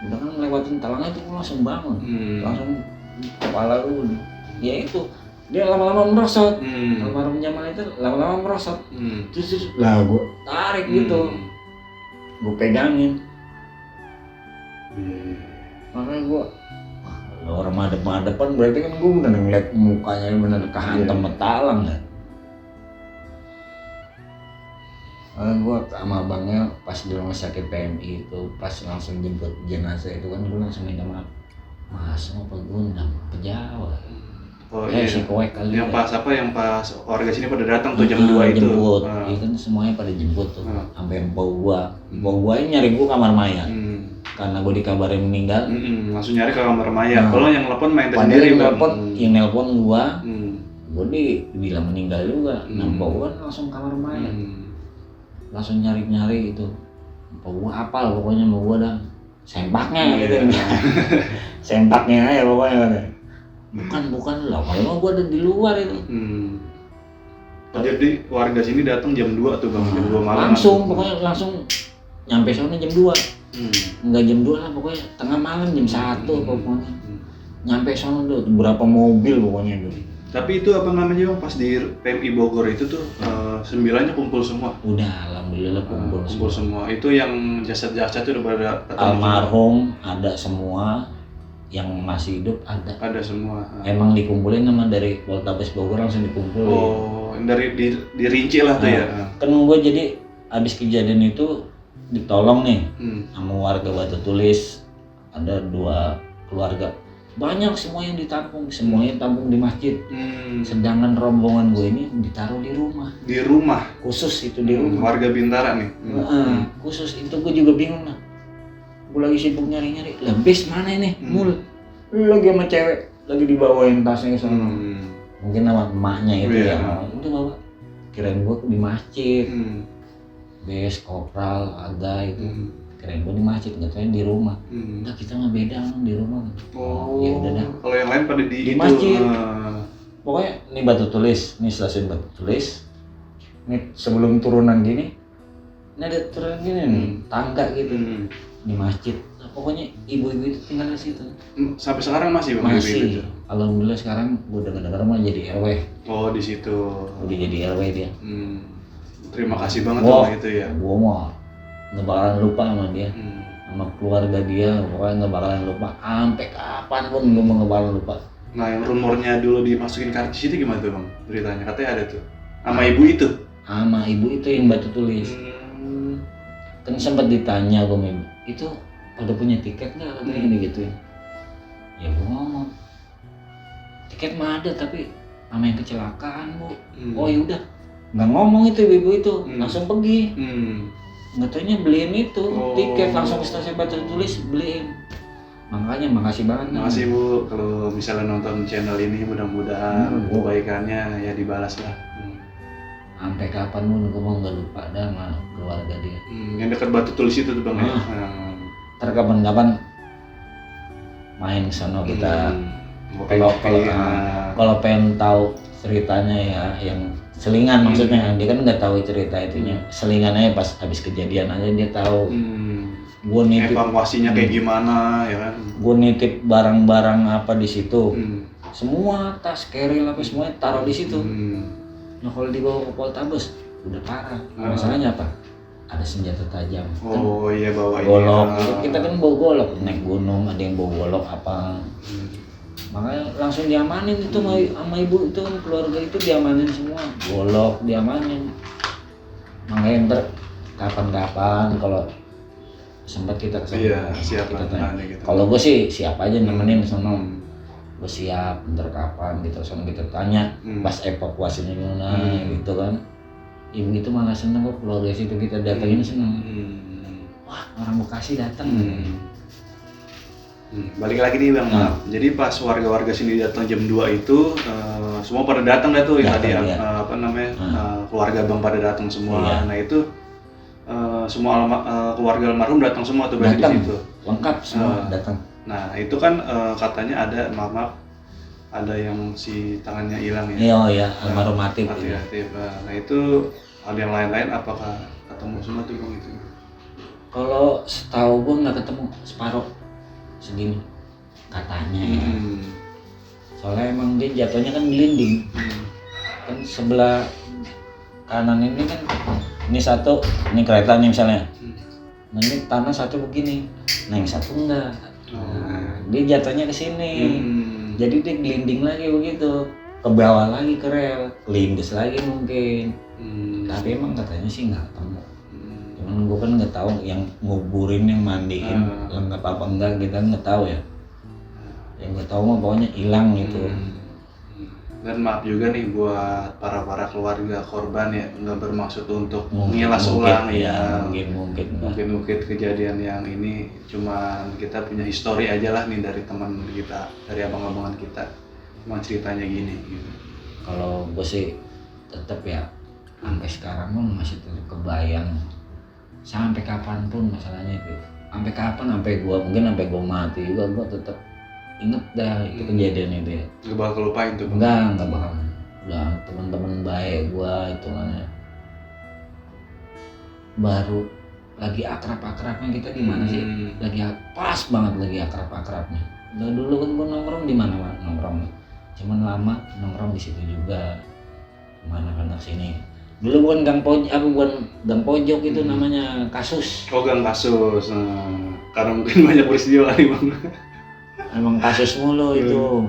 udah kan ngelewatin talangnya itu gue langsung bangun. Langsung kepala gue ya itu dia lama-lama merosot. Almarhum Jamal itu lama-lama merosot. Terus lah gue tarik gitu, gue pegangin. Makanya gue Kalau orang madep-madepan berarti kan gue bener ngeliat mukanya bener kehantam metalang kan. Gue sama abangnya pas di rumah sakit PMI itu pas langsung jemput jenazah itu kan gue langsung minta maaf. Mas, apa gue undang ke Jawa? Oh iya. Si koek kali. Yang pas apa? Yang pas warga sini pada datang tuh jam 2 itu. Jemput. Iya kan semuanya pada jemput tuh. Sampai empau gua ini nyari gua kamar mayat. Karena gua dikabarin meninggal. Langsung nyari ke kamar mayat. Kalau yang telepon main sendiri yang nelpon gua. Gua dibilang meninggal juga. Empau gua langsung kamar mayat. Langsung nyari itu. Empau gua apal pokoknya mau gua dah. Sempaknya gitu. Sempaknya aja pokoknya. Bukan lah, kalau gua ada di luar itu. Jadi warga sini datang jam 2 tuh bang, jam 2 malam. Pokoknya langsung nyampe sana jam 2. Enggak jam 2 lah, pokoknya tengah malam jam 1 pokoknya. Nyampe sana tuh berapa mobil pokoknya tuh. Tapi itu apa namanya bang, pas di PMI Bogor itu tuh 9-nya kumpul semua? Udah, alhamdulillah kumpul semua. Itu yang jasad-jasad itu udah pada ketemu. Almarhum ada semua. Yang masih hidup ada semua. Emang dikumpulin sama dari Poltabes Bogor langsung dikumpulin. Oh, dari dirinci lah tuh ya. Kan gue jadi abis kejadian itu ditolong nih sama warga Batu Tulis, ada 2 keluarga, banyak semua yang ditampung, semuanya tampung di masjid. Sedangkan rombongan gue ini ditaruh di rumah khusus itu di rumah warga Bintara nih. Khusus itu gue juga bingung lah. Gue lagi sibuk nyari lah bis mana ini mul lagi sama cewek lagi dibawain tasnya ke sana. Mungkin sama emaknya itu ya udah bawa, kirain gue di masjid. Bes kopral ada itu kirain gue di masjid, nggak tahu di rumah. Udah kita mah beda di rumah. Ya udah dah, kalau yang lain pada di masjid. Pokoknya ini Batu Tulis, ini stasiun Batu Tulis, ini sebelum turunan gini ini ada turunan gini nih, tangga gitu di masjid. Nah, pokoknya ibu-ibu itu tinggal di situ. Sampai sekarang masih bang? Masih. Alhamdulillah sekarang gue dengar mah jadi RW. Oh di situ. Udah jadi RW dia. Terima kasih banget sama itu ya. Gue mah nggak bakalan lupa sama dia, sama keluarga dia. Pokoknya nggak bakalan lupa. Sampai kapan pun gue nggak bakalan lupa. Nah yang rumornya dulu dimasukin karcis itu gimana tuh bang? Ceritanya katanya ada tuh. Sama ibu itu? Sama ibu itu yang Batu Tulis. Kan sempat ditanya gue itu pada punya tiket nggak katanya gitu ya gue ngomong tiket mah ada tapi sama yang kecelakaan bu. Oh yaudah nggak ngomong itu ibu itu langsung pergi. Nggak taunya beliin itu tiket langsung ke stasiun Batu Tulis beliin. Makanya makasih banget. Makasih bu, kalau misalnya nonton channel ini mudah-mudahan kebaikannya ya dibalas lah. Sampai kapan pun gue mau nggak lupa dah sama keluarga dia. Yang dekat Batu Tulis itu tuh bang ya. Ntar kapan-kapan main ke sana kita. Kalau pengen tahu ceritanya ya, yang selingan maksudnya, dia kan nggak tahu cerita itunya. Selingan aja pas habis kejadian aja dia tahu. Gue nitip evakuasinya kayak gimana ya kan. Gue nitip barang-barang apa di situ. Semua tas, keril apa semuanya taruh di situ. Nah kalau dibawa ke Poltabes udah parah. Masalahnya apa? Ada senjata tajam. Oh kan? Iya bawa golok. Kita kan bawa golok naik gunung, ada yang bawa golok apa. Makanya langsung diamanin itu sama ibu itu, keluarga itu diamanin semua. Golok diamanin. Makanya ntar kapan-kapan kalau sempat kita kesana. Iya, siap kita tanya. Gitu. Kalau gue sih siap aja nemenin sono. Gue siap, ntar kapan gitu, sama kita tanya pas evakuasinya gimana gitu kan. Ibu itu malah seneng kok keluarga situ kita datangin seneng. Wah orang Bekasi datang. Balik lagi nih bang, jadi pas warga-warga sini datang jam 2 itu semua pada datang dah tuh ya tadi apa namanya keluarga bang pada datang semua. Nah itu semua keluarga almarhum datang semua tuh di situ. Lengkap semua datang. Nah itu kan katanya ada maaf ada yang si tangannya hilang ya. Iya almarhum Atif. Nah itu ada yang lain-lain apakah ketemu semua tuh bang itu? Kalau setahu gue nggak ketemu separuh segini katanya ya. Soalnya emang dia jatuhnya kan gelinding. Kan sebelah kanan ini kan ini satu, ini kereta nih misalnya. Nanti tanah satu begini, nah yang satu enggak. Nah, dia jatuhnya ke sini. Jadi dia gelinding lagi begitu, ke bawah lagi ke rel, kelindes lagi mungkin. Tapi emang katanya sih nggak ketemu. Cuman gue kan nggak tahu yang nguburin yang mandiin lengkap apa enggak, kita nggak tahu ya. Yang nggak tahu mah pokoknya hilang gitu. Dan maaf juga nih buat para keluarga korban ya, nggak bermaksud untuk mengilas ulang ya. Mungkin kejadian yang ini cuman kita punya histori aja lah nih dari teman kita, dari abang-abangan kita. Cuma ceritanya gini. Gitu. Kalau gue sih tetap ya sampai sekarang pun masih tetap kebayang sampai kapanpun masalahnya itu. Sampai kapan, sampai gue mati juga gue tetap inget dah itu kejadian itu ya. Gak bakal lupain tuh? Enggak bakal. Udah teman-teman baik gua itu kan ya. Baru lagi akrab-akrabnya kita gimana sih? Lagi pas banget lagi akrab-akrabnya. Dulu kan gua nongkrong di mana nongkrong. Cuman lama nongkrong di situ juga. Mana anak sini. Dulu bukan gang pojok itu namanya Kasus. Oh, gang Kasus. Karena mungkin banyak peristiwa nih Bang. Emang kasus mulu itu.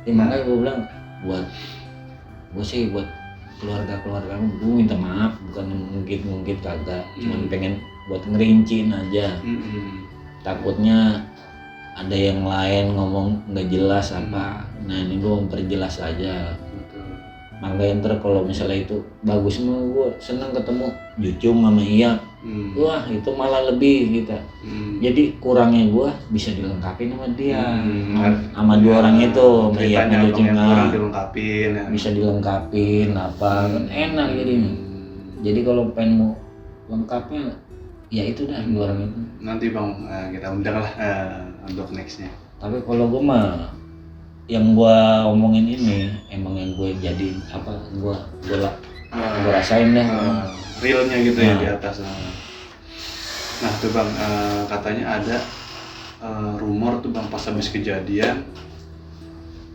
Makanya gue bilang buat keluarga gue minta maaf, bukan mungkin kagak, cuman pengen buat ngerincin aja. Takutnya ada yang lain ngomong nggak jelas apa. Nah ini gue memperjelas aja. Makanya ntar kalau misalnya itu bagus mah gue seneng ketemu Jucung sama Iya. Wah itu malah lebih gitu. Jadi kurangnya gue bisa dilengkapi sama dia, sama dua orang itu, Iya sama Jucungnya dilengkapin. Ya. Bisa dilengkapin apa, kan enak jadinya. Jadi kalau pengen mau lengkapnya, ya itu dah dua orang itu. Nanti Bang kita undang lah untuk nextnya. Tapi kalau gue mah yang gua omongin ini emang yang gue jadi apa gua rasain deh realnya gitu ya di atas. Nah tuh Bang katanya ada rumor tuh Bang pas habis kejadian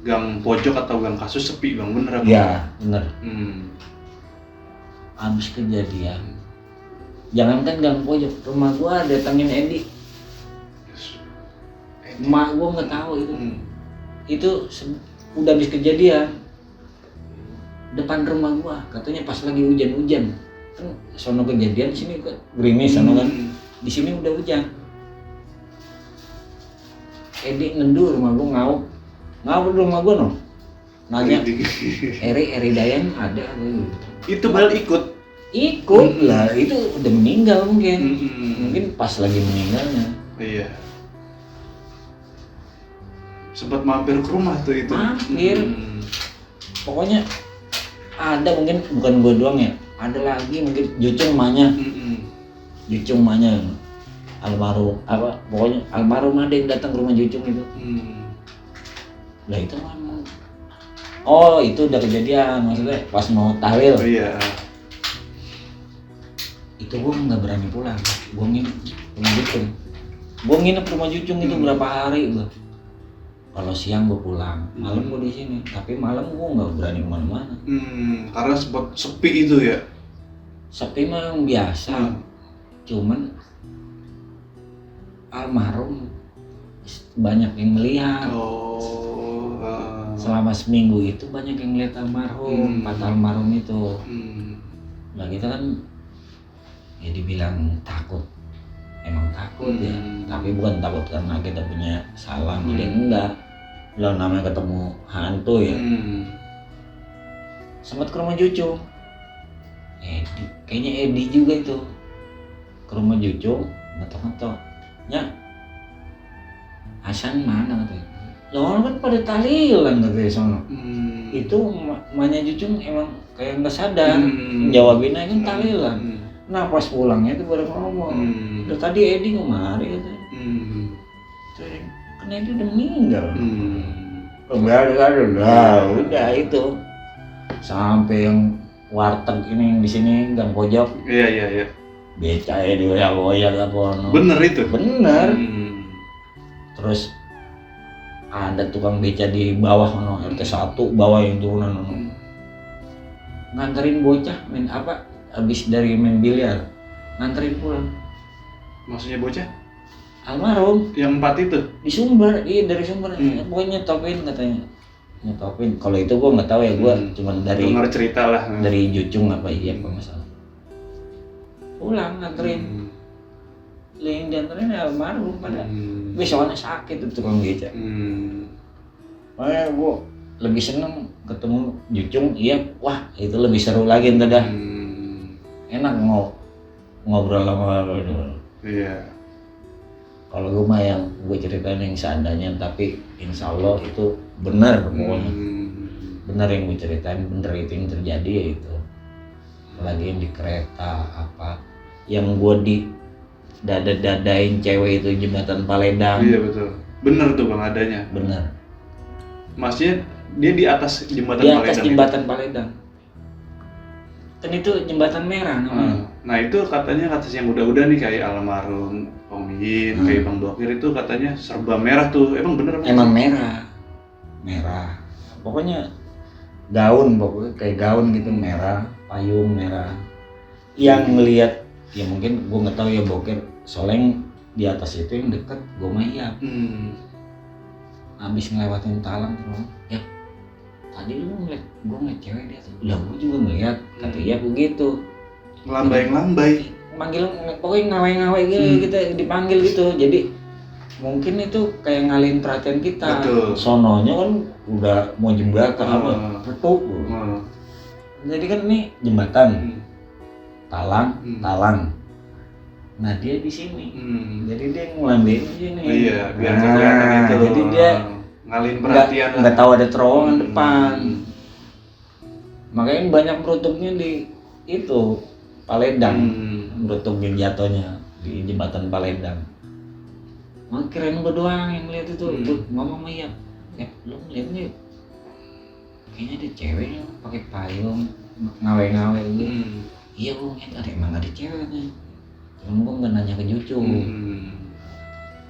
gang pojok atau gang Kasus sepi Bang, bener apa? Iya bener. Habis kejadian jangankan gang pojok, rumah gua datangin Edi. Emak gua nggak tahu itu. Itu udah habis kejadian depan rumah gua, katanya pas lagi hujan-hujan kan sono kejadian sini kan gerimis sono kan, di sini udah hujan. Edi nendu rumah gua ngawur di rumah gua no, nanya Eri Dayan ada itu bal ikut lah, itu udah meninggal mungkin pas lagi meninggalnya. Iya. Sempat mampir ke rumah tuh itu. Mampir. Pokoknya ada mungkin bukan gue doang ya. Ada lagi mungkin Jucung mahnya almarhum apa pokoknya almarhum ada yang datang ke rumah Jucung itu. Lah itu memang. Oh itu udah kejadian maksudnya pas mau tahlil. Oh, iya. Itu gue nggak berani pulang. Gue nginep rumah Jucung. Gue nginep rumah Jucung itu berapa hari gue. Kalau siang gue pulang, malam gue di sini. Tapi malam gue nggak berani kemana-mana. Karena sempat sepi itu ya. Sepi mah yang biasa. Cuman almarhum banyak yang melihat. Selama seminggu itu banyak yang lihat almarhum, mata almarhum itu. Nah kita kan ya dibilang takut. Emang takut ya, tapi bukan takut karena kita punya salah, jadi enggak. Lo namanya ketemu hantu ya. Sempat ke rumah Jucung. Kayaknya Edi juga itu. Ke rumah Jucung, ngetok-ngetok. Nya, Hasan mana katanya? Lo kan pada tahlilan katanya sono. Itu emaknya Jucung emang kayak nggak sadar. Jawabinnya kan tahlilan. Nah pas pulangnya itu baru ngomong. Udah tadi Edi kemari katanya. Kan Edi udah meninggal. Udah itu. Sampai yang warteg ini yang di sini gang pojok. Iya. Beca ya digoyak-goyak apa no. Bener itu? Bener. Terus ada tukang beca di bawah no, RT 1 bawah yang turunan no. Nganterin bocah main apa? Habis dari main biliar, nganterin pulang. Maksudnya bocah? almarhum Yang 4 itu? di Sumber, iya dari Sumber. Pokoknya nyetopin katanya, nyetopin. Kalau itu gue nggak tahu ya, gue cuman dari dengar cerita lah. dari Jucung apa iya apa masalah. Pulang nganterin, yang dianterin ya almarhum pada. Besoknya sakit itu tukang beca. Makanya gue lebih seneng ketemu Jucung, iya, wah itu lebih seru lagi ntar dah. Enak ngobrol sama lu. Iya. Kalau gue mah yang gue ceritain yang seadanya, tapi insya Allah itu benar pokoknya. Benar yang gue ceritain, bener itu yang terjadi ya itu. Apalagi yang di kereta apa, yang gue di dadain cewek itu jembatan Paledang. Iya betul. Bener tuh Bang adanya. Bener. Maksudnya dia di atas jembatan Di Paledang. atas jembatan Paledang. Kan itu jembatan merah namanya. Nah itu katanya yang udah-udah nih kayak almarhum Om Yin, kayak Bang Dokir itu katanya serba merah tuh. Emang bener Bang? Emang merah. Merah. Pokoknya gaun, pokoknya kayak gaun gitu merah, payung merah. Yang ngelihat ya mungkin gue nggak tahu ya Bokir, soalnya di atas itu yang deket gue mah iya. Abis ngelewatin talang terus, ya tadi lu ngeliat cewek di atas, lah gue juga ngeliat, kata iya begitu. Ngelambai-ngelambai. Manggil pokoknya ngawai-ngawai gitu, kita dipanggil gitu, jadi mungkin itu kayak ngalihin perhatian kita. Betul. Sononya kan udah mau jembatan apa, petuk. Jadi kan ini jembatan, talang. Nah dia di sini, jadi dia ngelambain di sini. Iya, biar kelihatan itu. Jadi dia ngalihin perhatian. Nggak tahu ada terowongan depan. Makanya banyak merutupnya di itu Paledang, merutupnya jatuhnya di jembatan Paledang. Mak kirain gue doang yang lihat itu, gue ngomong sama iya, lu ngeliat nih, kayaknya ada cewek yang pakai payung ngawe-ngawe gitu. Iya gue ngeliat ada emang ada cewek katanya. Cuman gue nggak nanya ke Jucung.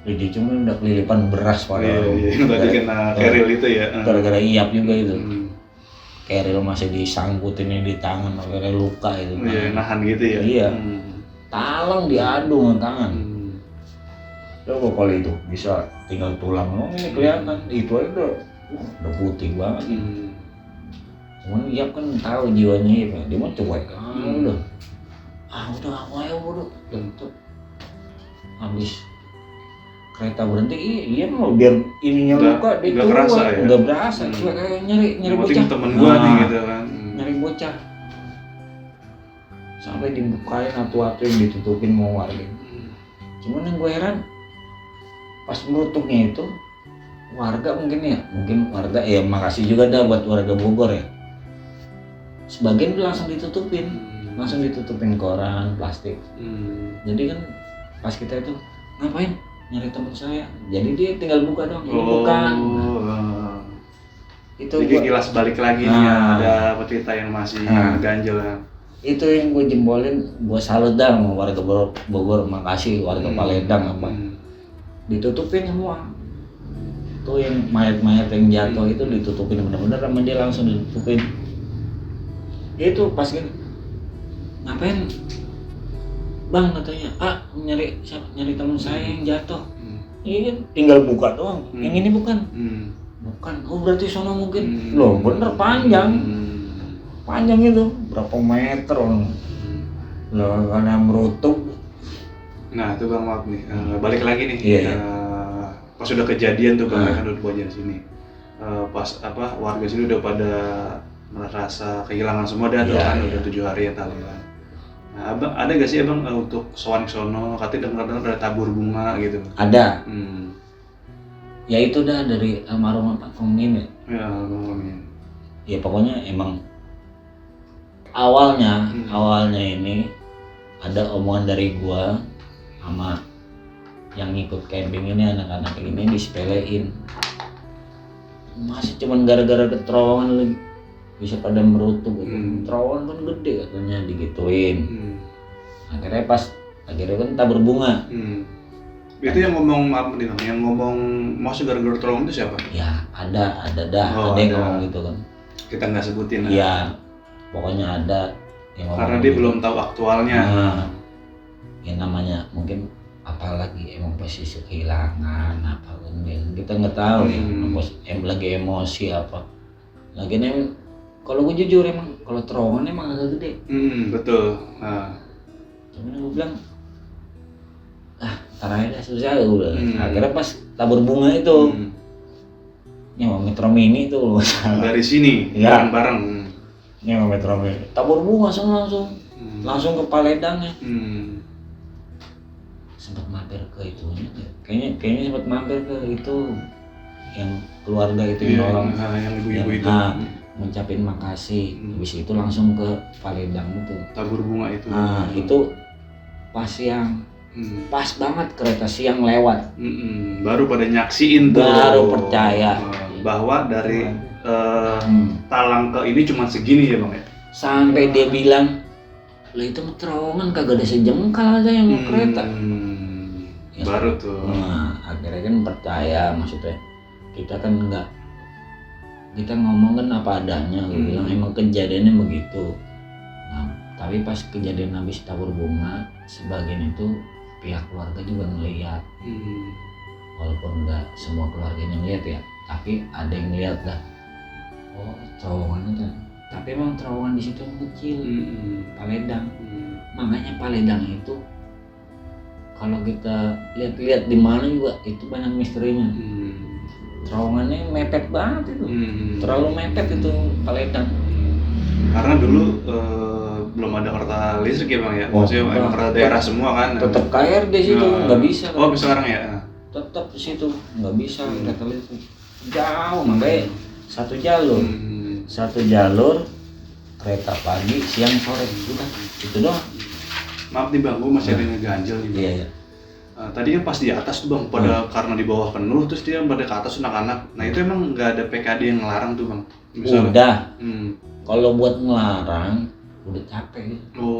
Di Jucung kan udah kelilipan beras padahal. Iya, tadi kena keril itu ya. Gara-gara iap juga itu. Keril masih disangkutin di tangan, akhirnya luka itu. Iya, nahan gitu ya. Iya. Talang diadu dengan tangan. Coba kalau itu bisa tinggal tulang, ini kelihatan itu aja udah putih banget. Cuman Iap kan tahu jiwanya ya, dia mah cuek udah. Udah apa ya bodoh, tentu. Habis kereta berhenti, iya mau biar ininya luka dia nggak kerasa ya? Nggak berasa, cuma kayak nyari bocah. Temen gua nih gitu kan. Nyari bocah. Sampai dibukain atu-atu yang ditutupin mau warga. Cuman yang gue heran, pas merutuknya itu warga mungkin warga ya makasih juga dah buat warga Bogor ya. Sebagian langsung ditutupin koran, plastik. Jadi kan pas kita itu ngapain? Nyari teman saya. Jadi dia tinggal buka dong, bukan. Itu jadi kilas balik lagi nih ada petita yang masih ganjel kan. Itu yang gue jembolin, gue salut dah sama warga Bogor, makasih warga Paledang apa. Ditutupin semua. Tuh yang mayat-mayat yang jatuh itu ditutupin benar-benar sama dia langsung ditutupin. Itu pas kan ngapain? Bang katanya, nyari teman saya yang jatuh. Ini tinggal buka doang. Yang ini bukan. Bukan. Oh berarti sono mungkin. Loh bener panjang. Panjang itu berapa meter orang. Loh karena merutuk. Nah itu Bang maaf nih, balik lagi nih. Pas sudah kejadian tuh Bang kan udah banyak sini. Pas warga sini udah pada merasa kehilangan semua dah tuh kan udah 7 hari yang tali kan. Nah Abang ada gak sih Abang untuk sowan sono katanya dengar-dengar ada tabur bunga gitu? Ada. Ya itu dah dari almarhum Pak Komin ya. Ya almarhum. Ya pokoknya emang awalnya ini ada omongan dari gua sama yang ngikut camping ini, anak-anak ini disepelein. Masih cuman gara-gara ke terowongan bisa pada merutuk gitu. Terowongan kan gede katanya digituin. Akhirnya kan tabur bunga. Itu yang ngomong apa nih Bang? Yang ngomong masuk gara-gara terowongan itu siapa? Ya ada yang ngomong gitu kan. Kita nggak sebutin. Iya. Pokoknya ada yang ngomong. Karena dia belum tahu aktualnya. Ya namanya mungkin apalagi emang posisi kehilangan apa kita nggak tahu ya lagi emosi apa lagi nih. Kalau gue jujur emang kalau terowongan emang agak gede. Betul. Cuman gue bilang ntar aja susah gue bilang. Akhirnya pas tabur bunga itu nyawa Metro Mini tuh dari sini ya. bareng-bareng nyawa Metro Mini tabur bunga langsung ke Paledangnya. Sempat mampir ke itu kayaknya sempat mampir ke itu yang keluarga itu yang ibu-ibu itu ngucapin makasih. Habis itu langsung ke Paledang itu tabur bunga itu. Itu pas yang pas banget kereta siang lewat. Baru pada nyaksiin tuh. Baru percaya bahwa dari Talang ke ini cuma segini ya Bang ya. Sampai dia bilang, lah itu terowongan kagak ada sejengkal aja yang mau kereta. Ya, baru tuh. Nah, akhirnya kan percaya, maksudnya kita kan enggak, kita ngomong kan apa adanya, gue bilang emang kejadiannya begitu. Nah, tapi pas kejadian habis tabur bunga, sebagian itu pihak keluarga juga ngelihat. Walaupun enggak semua keluarganya ngelihat ya, tapi ada yang ngelihat lah. Oh, terowongan itu. Tapi emang terowongan di situ kecil, Paledang. Makanya Paledang itu kalau kita lihat-lihat di mana juga itu banyak misterinya. Terowongannya mepet banget itu, terlalu mepet itu Paledang. Karena dulu belum ada kereta listrik ya Bang ya, maksudnya emang kereta daerah semua kan. Tetap KRD di situ nggak bisa. Oh bisa sekarang ya? Tetap di situ nggak bisa kereta listrik. Jauh makanya satu jalur kereta pagi, siang, sore, udah itu doang. Maaf nih Bang, gue masih ada ngeganjel nih. Iya. Tadi kan pas di atas tuh Bang, pada karena di bawah penuh terus dia pada ke atas anak-anak. Nah itu emang nggak ada PKD yang ngelarang tuh Bang? Misalnya. Udah. Kalau buat ngelarang udah capek gitu.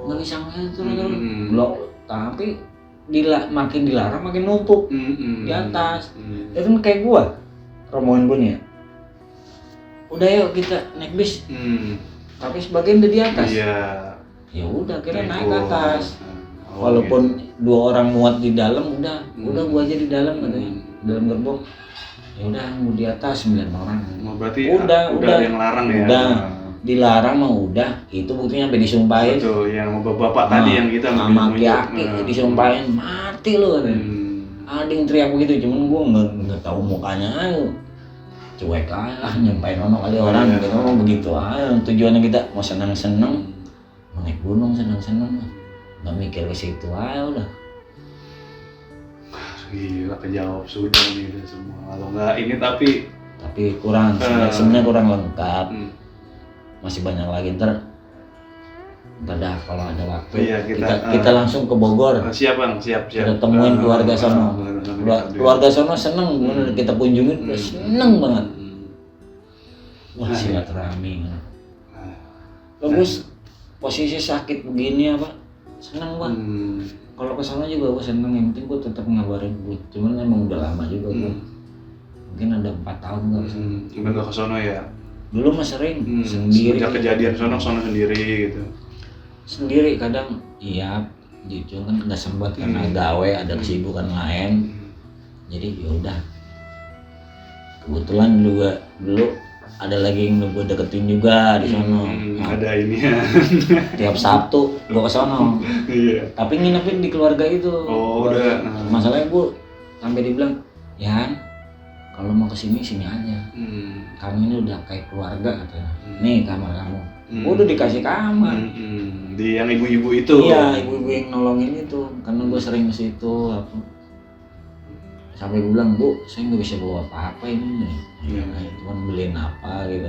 Nggak bisa ngatur. Tapi makin dilarang makin numpuk di atas. Itu kan kayak gua, rombongan gua nih ya. Udah yuk kita naik bis. Tapi sebagian udah di atas. Iya. Ya udah kira naik ke atas. Walaupun gitu. 2 orang muat di dalam udah gua aja di dalam katanya. Dalam gerbong. Ya udah mau di atas 9 orang. Berarti udah ada yang larang ya. Udah. Dilarang mah udah. Itu buktinya sampai disumpahin. Betul, yang bapak tadi yang kita sama aki-aki disumpahin mati lu katanya. Ada yang teriak begitu, cuman gua enggak tahu mukanya aja. Cuek aja nyampain kali orang kita ngomong begitu aja. Tujuannya kita mau senang-senang, mau naik gunung senang-senang, nggak mikir ke situ aja udah. Gila kejawab sudah nih udah semua. Kalau nggak ini tapi kurang sebenarnya kurang lengkap. Masih banyak lagi ntar dah kalau ada waktu kita langsung ke Bogor. Siap Bang, siap. Kita temuin keluarga sono. Keluarga sono seneng bener kita kunjungin, seneng banget. Wah silaturahmi. Bagus. Posisi sakit begini apa? Seneng Bang. Kalau ke sana juga gue seneng, yang penting gue tetap ngabarin gue. Cuman emang udah lama juga gue. Mungkin ada 4 tahun nggak kesana. Nggak ke sono ya? Dulu mah sering sendiri. Sejak kejadian sono sendiri gitu. Sendiri kadang iya, gitu kan nggak sempat karena gawe ada kesibukan lain. Jadi ya udah. Kebetulan dulu ada lagi yang gue deketin juga di sono. Ada ini ya. Tiap Sabtu gue ke sono. Iya. Tapi nginepin di keluarga itu. Oh udah. Masalahnya gue sampai dibilang, "Ya, kalau mau kesini sini aja. Kamu ini udah kayak keluarga katanya. Nih kamar kamu." Udah dikasih kamar. Di yang ibu-ibu itu. Iya, ibu-ibu yang nolongin itu. Karena gue sering ke situ. Sampai gue bilang, "Bu, saya nggak bisa bawa apa-apa ini. Cuman beliin apa gitu."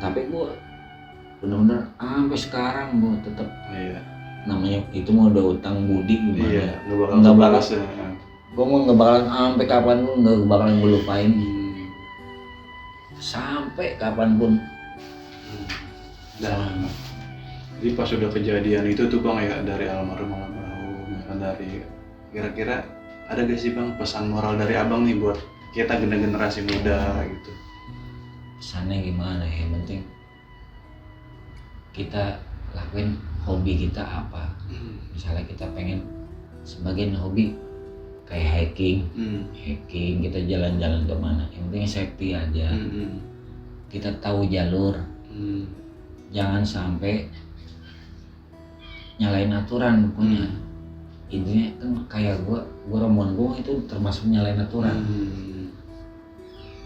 Tapi gue benar-benar sampai sekarang gue tetap. Namanya itu mau udah utang budi gimana? Iya, nggak bakal. Gue mau nggak bakalan sampai kapan pun nggak bakalan gue lupain. Sampai kapanpun. Jadi pas udah kejadian itu tuh Bang ya, dari almarhum dari kira-kira ada gak sih Bang pesan moral dari Abang nih buat kita generasi muda gitu? Pesannya gimana ya, yang penting kita lakuin hobi kita apa. Misalnya kita pengen sebagian hobi kayak hiking kita jalan-jalan kemana, yang penting safety aja. Kita tahu jalur, jangan sampai nyalain aturan pokoknya. Intinya kan kayak gua rombongan gua itu termasuk nyalain aturan.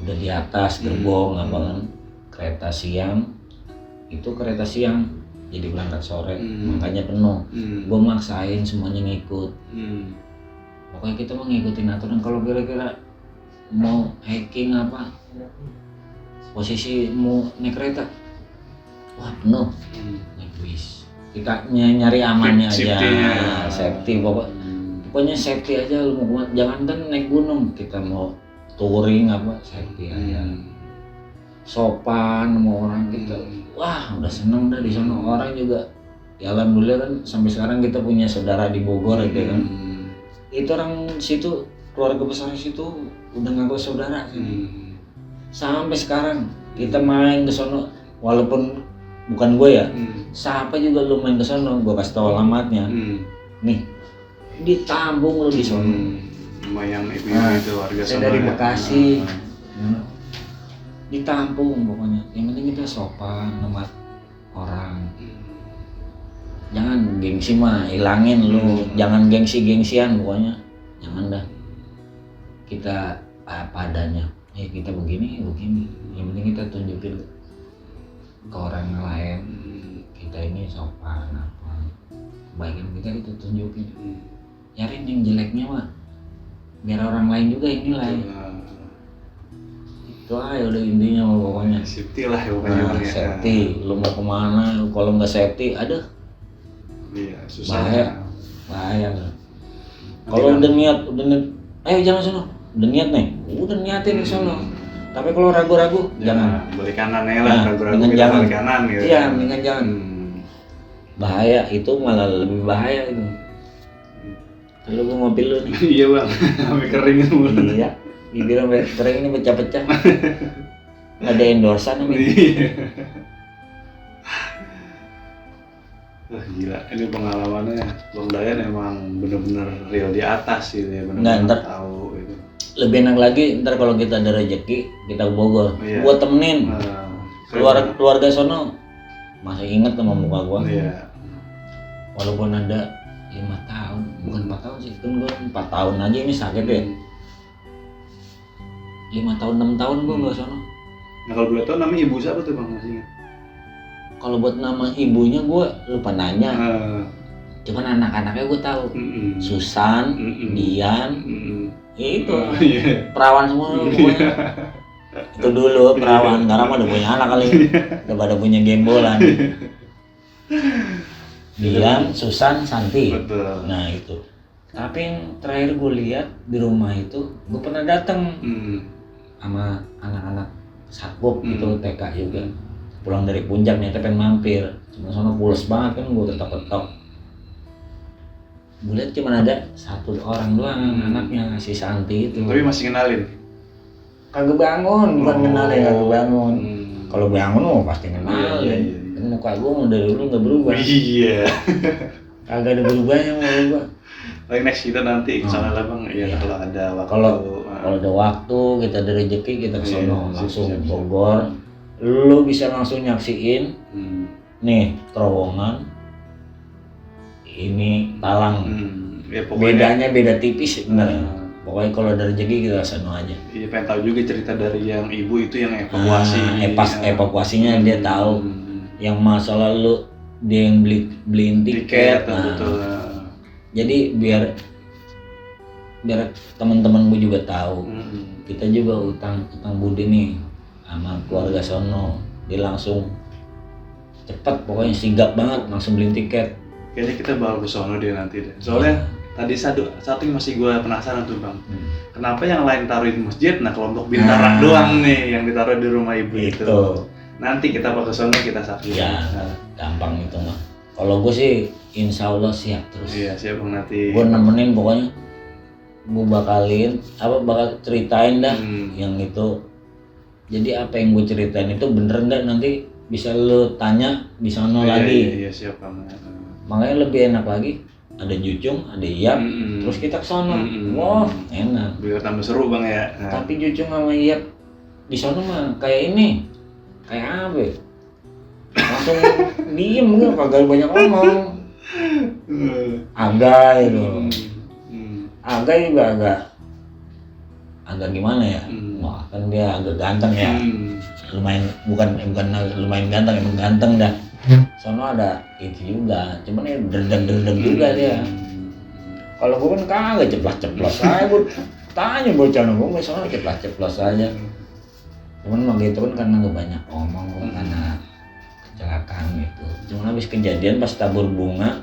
Udah di atas gerbong apa kan, kereta siang jadi berangkat sore, makanya penuh. Gua maksain semuanya ngikut. Pokoknya kita mau ngikutin aturan. Kalau kira-kira mau hiking apa, posisi mau naik kereta, wah penuh, naik bis. Kita nyari amannya aja, safety pokoknya safety aja. Lu mau kemana, jangan kan naik gunung, kita mau touring apa, safety aja. Sopan sama orang kita, wah udah seneng dah di sana. Orang juga, ya alhamdulillah kan sampai sekarang kita punya saudara di Bogor gitu kan. Itu orang situ, keluarga besar situ udah ngaku saudara sini. Sampai sekarang kita main ke sono, walaupun bukan gue ya, siapa juga lu main ke sono, gue kasih tau alamatnya. Nih, ditampung lu di sono. Lumayan itu warga sono. Saya dari Bekasi, ditampung pokoknya. Yang penting kita sopan sama orang. Jangan gengsi mah hilangin lu, jangan gengsi-gengsian pokoknya, jangan dah. Kita apa adanya, kita begini, yang penting kita tunjukin ke orang lain, kita ini sopan apa, kebaikan kita tunjukin. Nyariin yang jeleknya mah, biar orang lain juga yang nilai. Itu aja udah intinya pokoknya. Safety lah pokoknya. Safety, lu mau kemana, kalau nggak safety, ada. Iya, susah. Bahaya. Kalau udah niat, ayo jangan sono. Udah niat nih, udah niatin ke sono. Tapi kalau ragu-ragu, jangan. Balik kanan ya lah, ragu-ragu kita jangan. balik kanan gitu. Iya, mendingan jangan. Bahaya, itu malah lebih bahaya itu. Lalu gua mobil lu nih. Iya bang, sampai kering itu. Iya, bibir sampai kering ini pecah-pecah. Ada endorsan nih. Wah gila, ini pengalamannya Bang Dayan emang bener-bener real di atas gitu ya, bener-bener tahu gitu. Lebih enak lagi ntar kalau kita ada rezeki kita ke Bogor, gua temenin keluarga sono, masih inget sama muka gua. Walaupun ada 5 tahun, bukan 4 tahun sih, kan gua 4 tahun aja ini sakit ya. 5 tahun 6 tahun gua nggak sono. Nah kalau 2 tahun namanya ibu siapa tuh Bang, masih ingat? Kalau buat nama ibunya gue lupa nanya, cuman anak-anaknya gue tahu. Susan, Dian, itu perawan semua pokoknya. Itu dulu perawan, sekarang udah punya anak kali, udah pada punya gembolan. Dian, Susan, Santi. Betul. Nah itu. Tapi yang terakhir gue lihat di rumah itu, gue pernah datang sama anak-anak Satpol itu TK juga. Pulang dari puncak nih, pengen mampir, cuma sono pules banget kan, gue ketok-ketok. Gue lihat cuma ada 1 orang doang anaknya, si Santi itu. Tapi masih kenalin? Kagak bangun, bukan kenalin, kagak bangun. Kalau bangun pasti kenalin. Kan muka gue dari dulu nggak berubah. Iya. Kagak ada berubahnya muka gue. Paling next kita nanti kesana lah Bang, ya kalau ada waktu. Kalau ada waktu, kita ada rezeki, kita kesono langsung Bogor. Lu bisa langsung nyaksiin nih terowongan ini Talang. Ya, pokoknya, bedanya beda tipis sebenarnya. Pokoknya kalau ada rezeki kita sana aja. Iya, pengen tahu juga cerita dari yang ibu itu yang evakuasi. Evakuasinya dia tahu. Yang masalah lu dia yang beliin tiket. Betul. Jadi biar teman-teman gue juga tahu. Kita juga utang budi nih sama keluarga sono, dia langsung cepet, pokoknya sigap banget, langsung beli tiket. Kayaknya kita bawa ke sono dia nanti deh. Soalnya tadi satu yang masih gue penasaran tuh Bang, kenapa yang lain taruh di masjid, nah kelompok Bintara doang nih yang ditaruh di rumah ibu itu. Nanti kita bawa ke sono, kita saksikan. Iya, gampang itu mah. Kalau gue sih insya Allah siap terus. Iya siap Bang, nanti. Gue nemenin pokoknya, gue bakal ceritain dah yang itu. Jadi apa yang gue ceritain itu bener nggak, nanti bisa lo tanya di sana lagi. Iya siap Bang. Makanya lebih enak lagi ada Jucung, ada Iyap, terus kita ke sono. Wah, enak. Biar tambah seru Bang ya. Tapi Jucung sama Iyap di sono mah kayak ini, kayak apa? Langsung diem gitu, kagak banyak ngomong. Agai loh. Agai juga agak gimana ya? Wah, kan dia agak ganteng ya. Lumayan bukan lumayan ganteng, emang ganteng dah. Sono ada itu juga, cuman ya derdeng juga dia. Kalau gue kan kagak ceplas aja, gue tanya bocah gue sono ceplas aja. Cuman mau gitu kan karena gak banyak ngomong, karena kecelakaan gitu. Cuman habis kejadian pas tabur bunga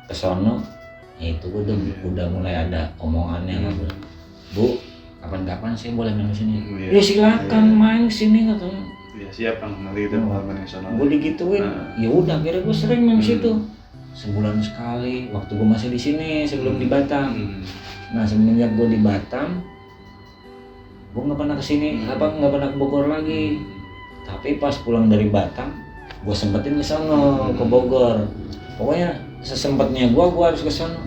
ke sono, ya itu gue udah mulai ada omongannya. Bu, kapan-kapan sih boleh main kesini? Ya silakan main kesini katanya. Ya siap Bang, nanti kita bakal main kesana. Gue digituin, ya udah akhirnya gue sering main situ. Sebulan sekali, waktu gue masih di sini sebelum di Batam. Nah semenjak gue di Batam, gue nggak pernah kesini, nggak pernah ke Bogor lagi. Tapi pas pulang dari Batam, gue sempetin ke sono, ke Bogor. Pokoknya sesempatnya gue harus ke sono.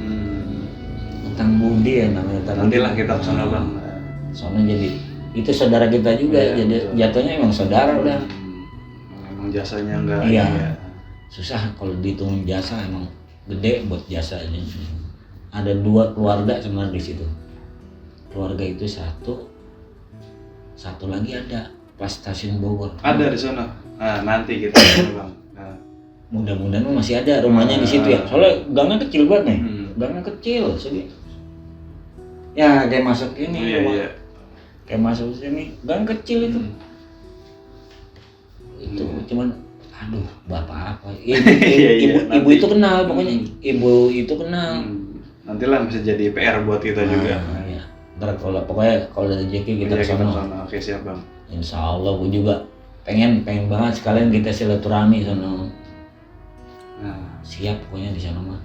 Utang budi ya namanya. Nantilah kita ke sono Bang. Sono jadi itu saudara kita juga, jadi betul. Jatuhnya emang saudara udah. Emang jasanya enggak. Iya. Susah kalau dihitungin jasa, emang gede buat jasanya. Ada 2 keluarga sebenarnya di situ. Keluarga itu satu lagi ada pas stasiun Bogor. Ada di sana. Nah, nanti kita ke Bang. Mudah-mudahan masih ada rumahnya di situ ya. Soalnya gangnya kecil banget nih. Gangnya kecil sini. Ya kayak masuk ini. Iya. Kayak masuk sini, gang kecil itu. Itu cuman aduh, bapak apa? Ibu itu kenal pokoknya. Ibu itu kenal. Nantilah bisa jadi PR buat kita juga. Iya. Ntar pokoknya kalau ada rezeki kita ke sana. Oke, siap Bang. Insya Allah gue juga pengen banget sekalian kita silaturahmi sana. Nah, siap pokoknya di sana mah.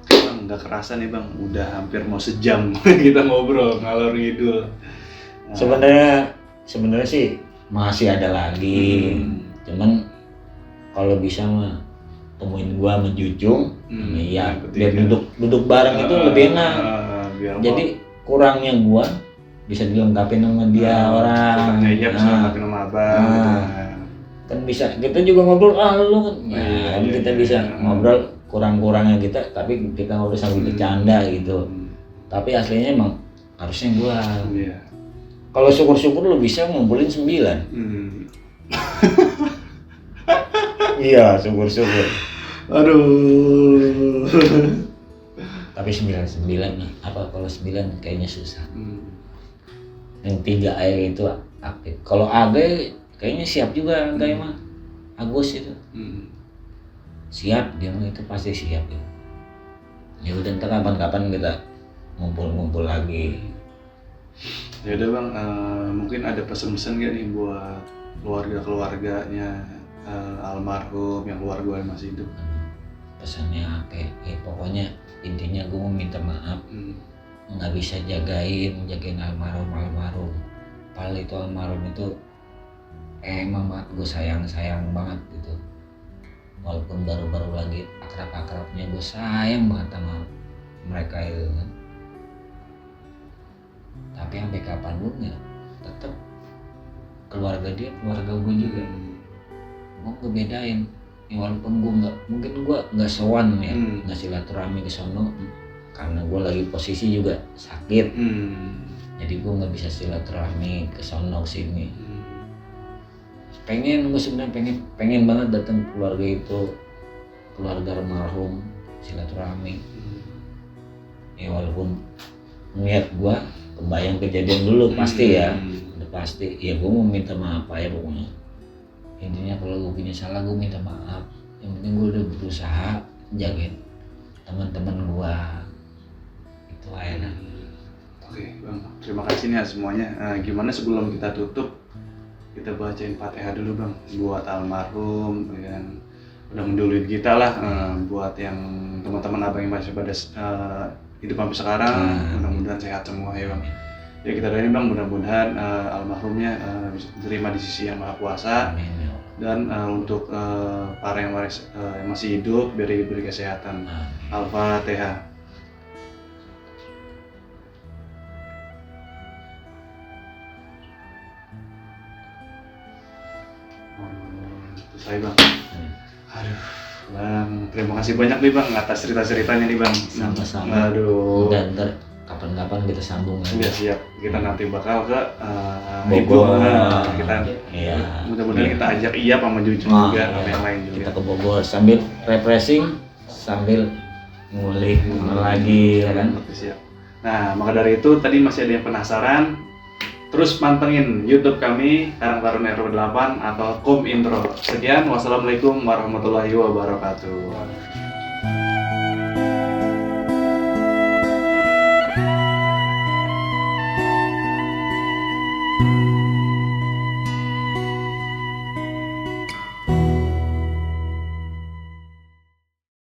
Bang, nggak kerasa nih Bang, udah hampir mau sejam kita ngobrol ngalor ngidul. Sebenarnya sih masih ada lagi. Cuman kalau bisa mah temuin gua sama Jucung, iya, biar duduk bareng itu lebih enak. Jadi kurangnya gua bisa dilengkapi sama dia orang. Iya, bisa dilengkapi sama abang. Kan bisa kita juga ngobrol lu kan. Kita bisa ngobrol kurang-kurangnya kita, tapi kita ngobrol sambil bercanda gitu. Tapi aslinya emang harusnya gua. Kalau syukur-syukur lu bisa ngumpulin 9. Iya, syukur-syukur. Aduh. Tapi 9 nih. Apa kalau 9 kayaknya susah. Yang 3 air itu aktif. Kalau Age kayaknya siap juga kayak mah. Agus itu. Siap, dia mah itu pasti siap ya. Ya udah ntar kapan-kapan kita ngumpul lagi. Ya udah Bang, mungkin ada pesan-pesan gak nih buat keluarganya almarhum yang keluarga yang masih hidup? Pesannya apa? Pokoknya intinya gue mau minta maaf, nggak bisa jagain almarhum. Padahal itu almarhum itu emang banget gue sayang banget gitu. Walaupun baru-baru lagi akrab-akrabnya, gue sayang banget sama mereka itu kan. Tapi sampai kapanpun ya tetap keluarga dia, keluarga gue juga. Gue ngebedain. Ya, walaupun gue nggak sowan ya, nggak silaturahmi ke sono karena gue lagi posisi juga sakit. Jadi gue nggak bisa silaturahmi ke sono sini. Gue sebenarnya pengen banget datang ke keluarga itu, keluarga almarhum, silaturahmi. Ya walaupun ngeliat gue kebayang kejadian dulu pasti ya, udah pasti. Ya gue mau minta maaf ya pokoknya. Intinya kalau gue punya salah gue minta maaf. Yang penting gue udah berusaha jagain teman-teman gue. Itu aja. Oke Bang, terima kasih nih semuanya. Gimana sebelum kita tutup, kita bacain Fatihah dulu Bang buat almarhum yang udah menduluin kita lah, buat yang teman-teman abang yang masih pada hidup sampai sekarang, mudah-mudahan sehat semua ya Bang. Ya kita doain Bang, mudah-mudahan almarhumnya bisa diterima di sisi yang Maha Kuasa. Amin. Dan untuk para yang masih hidup biar diberi kesehatan. Al-Fatihah. Itu saya bang. Aduh, bang, terima kasih banyak nih bang atas cerita-ceritanya nih bang. Sama-sama. Aduh. Ntar kapan-kapan kita sambung lagi. Iya siap. Kita nanti bakal ke Bogor. Kita Iya. mudah-mudahan kita ajak Iya sama Juju Ah, juga, iya. sama yang lain juga. Kita ke Bogor sambil refreshing, sambil ngulik lagi ya kan. Siap. Nah, maka dari itu tadi masih ada yang penasaran, terus pantengin YouTube kami Karang Taruna RW 8 atau Kom Intro. Sekian, wassalamualaikum warahmatullahi wabarakatuh.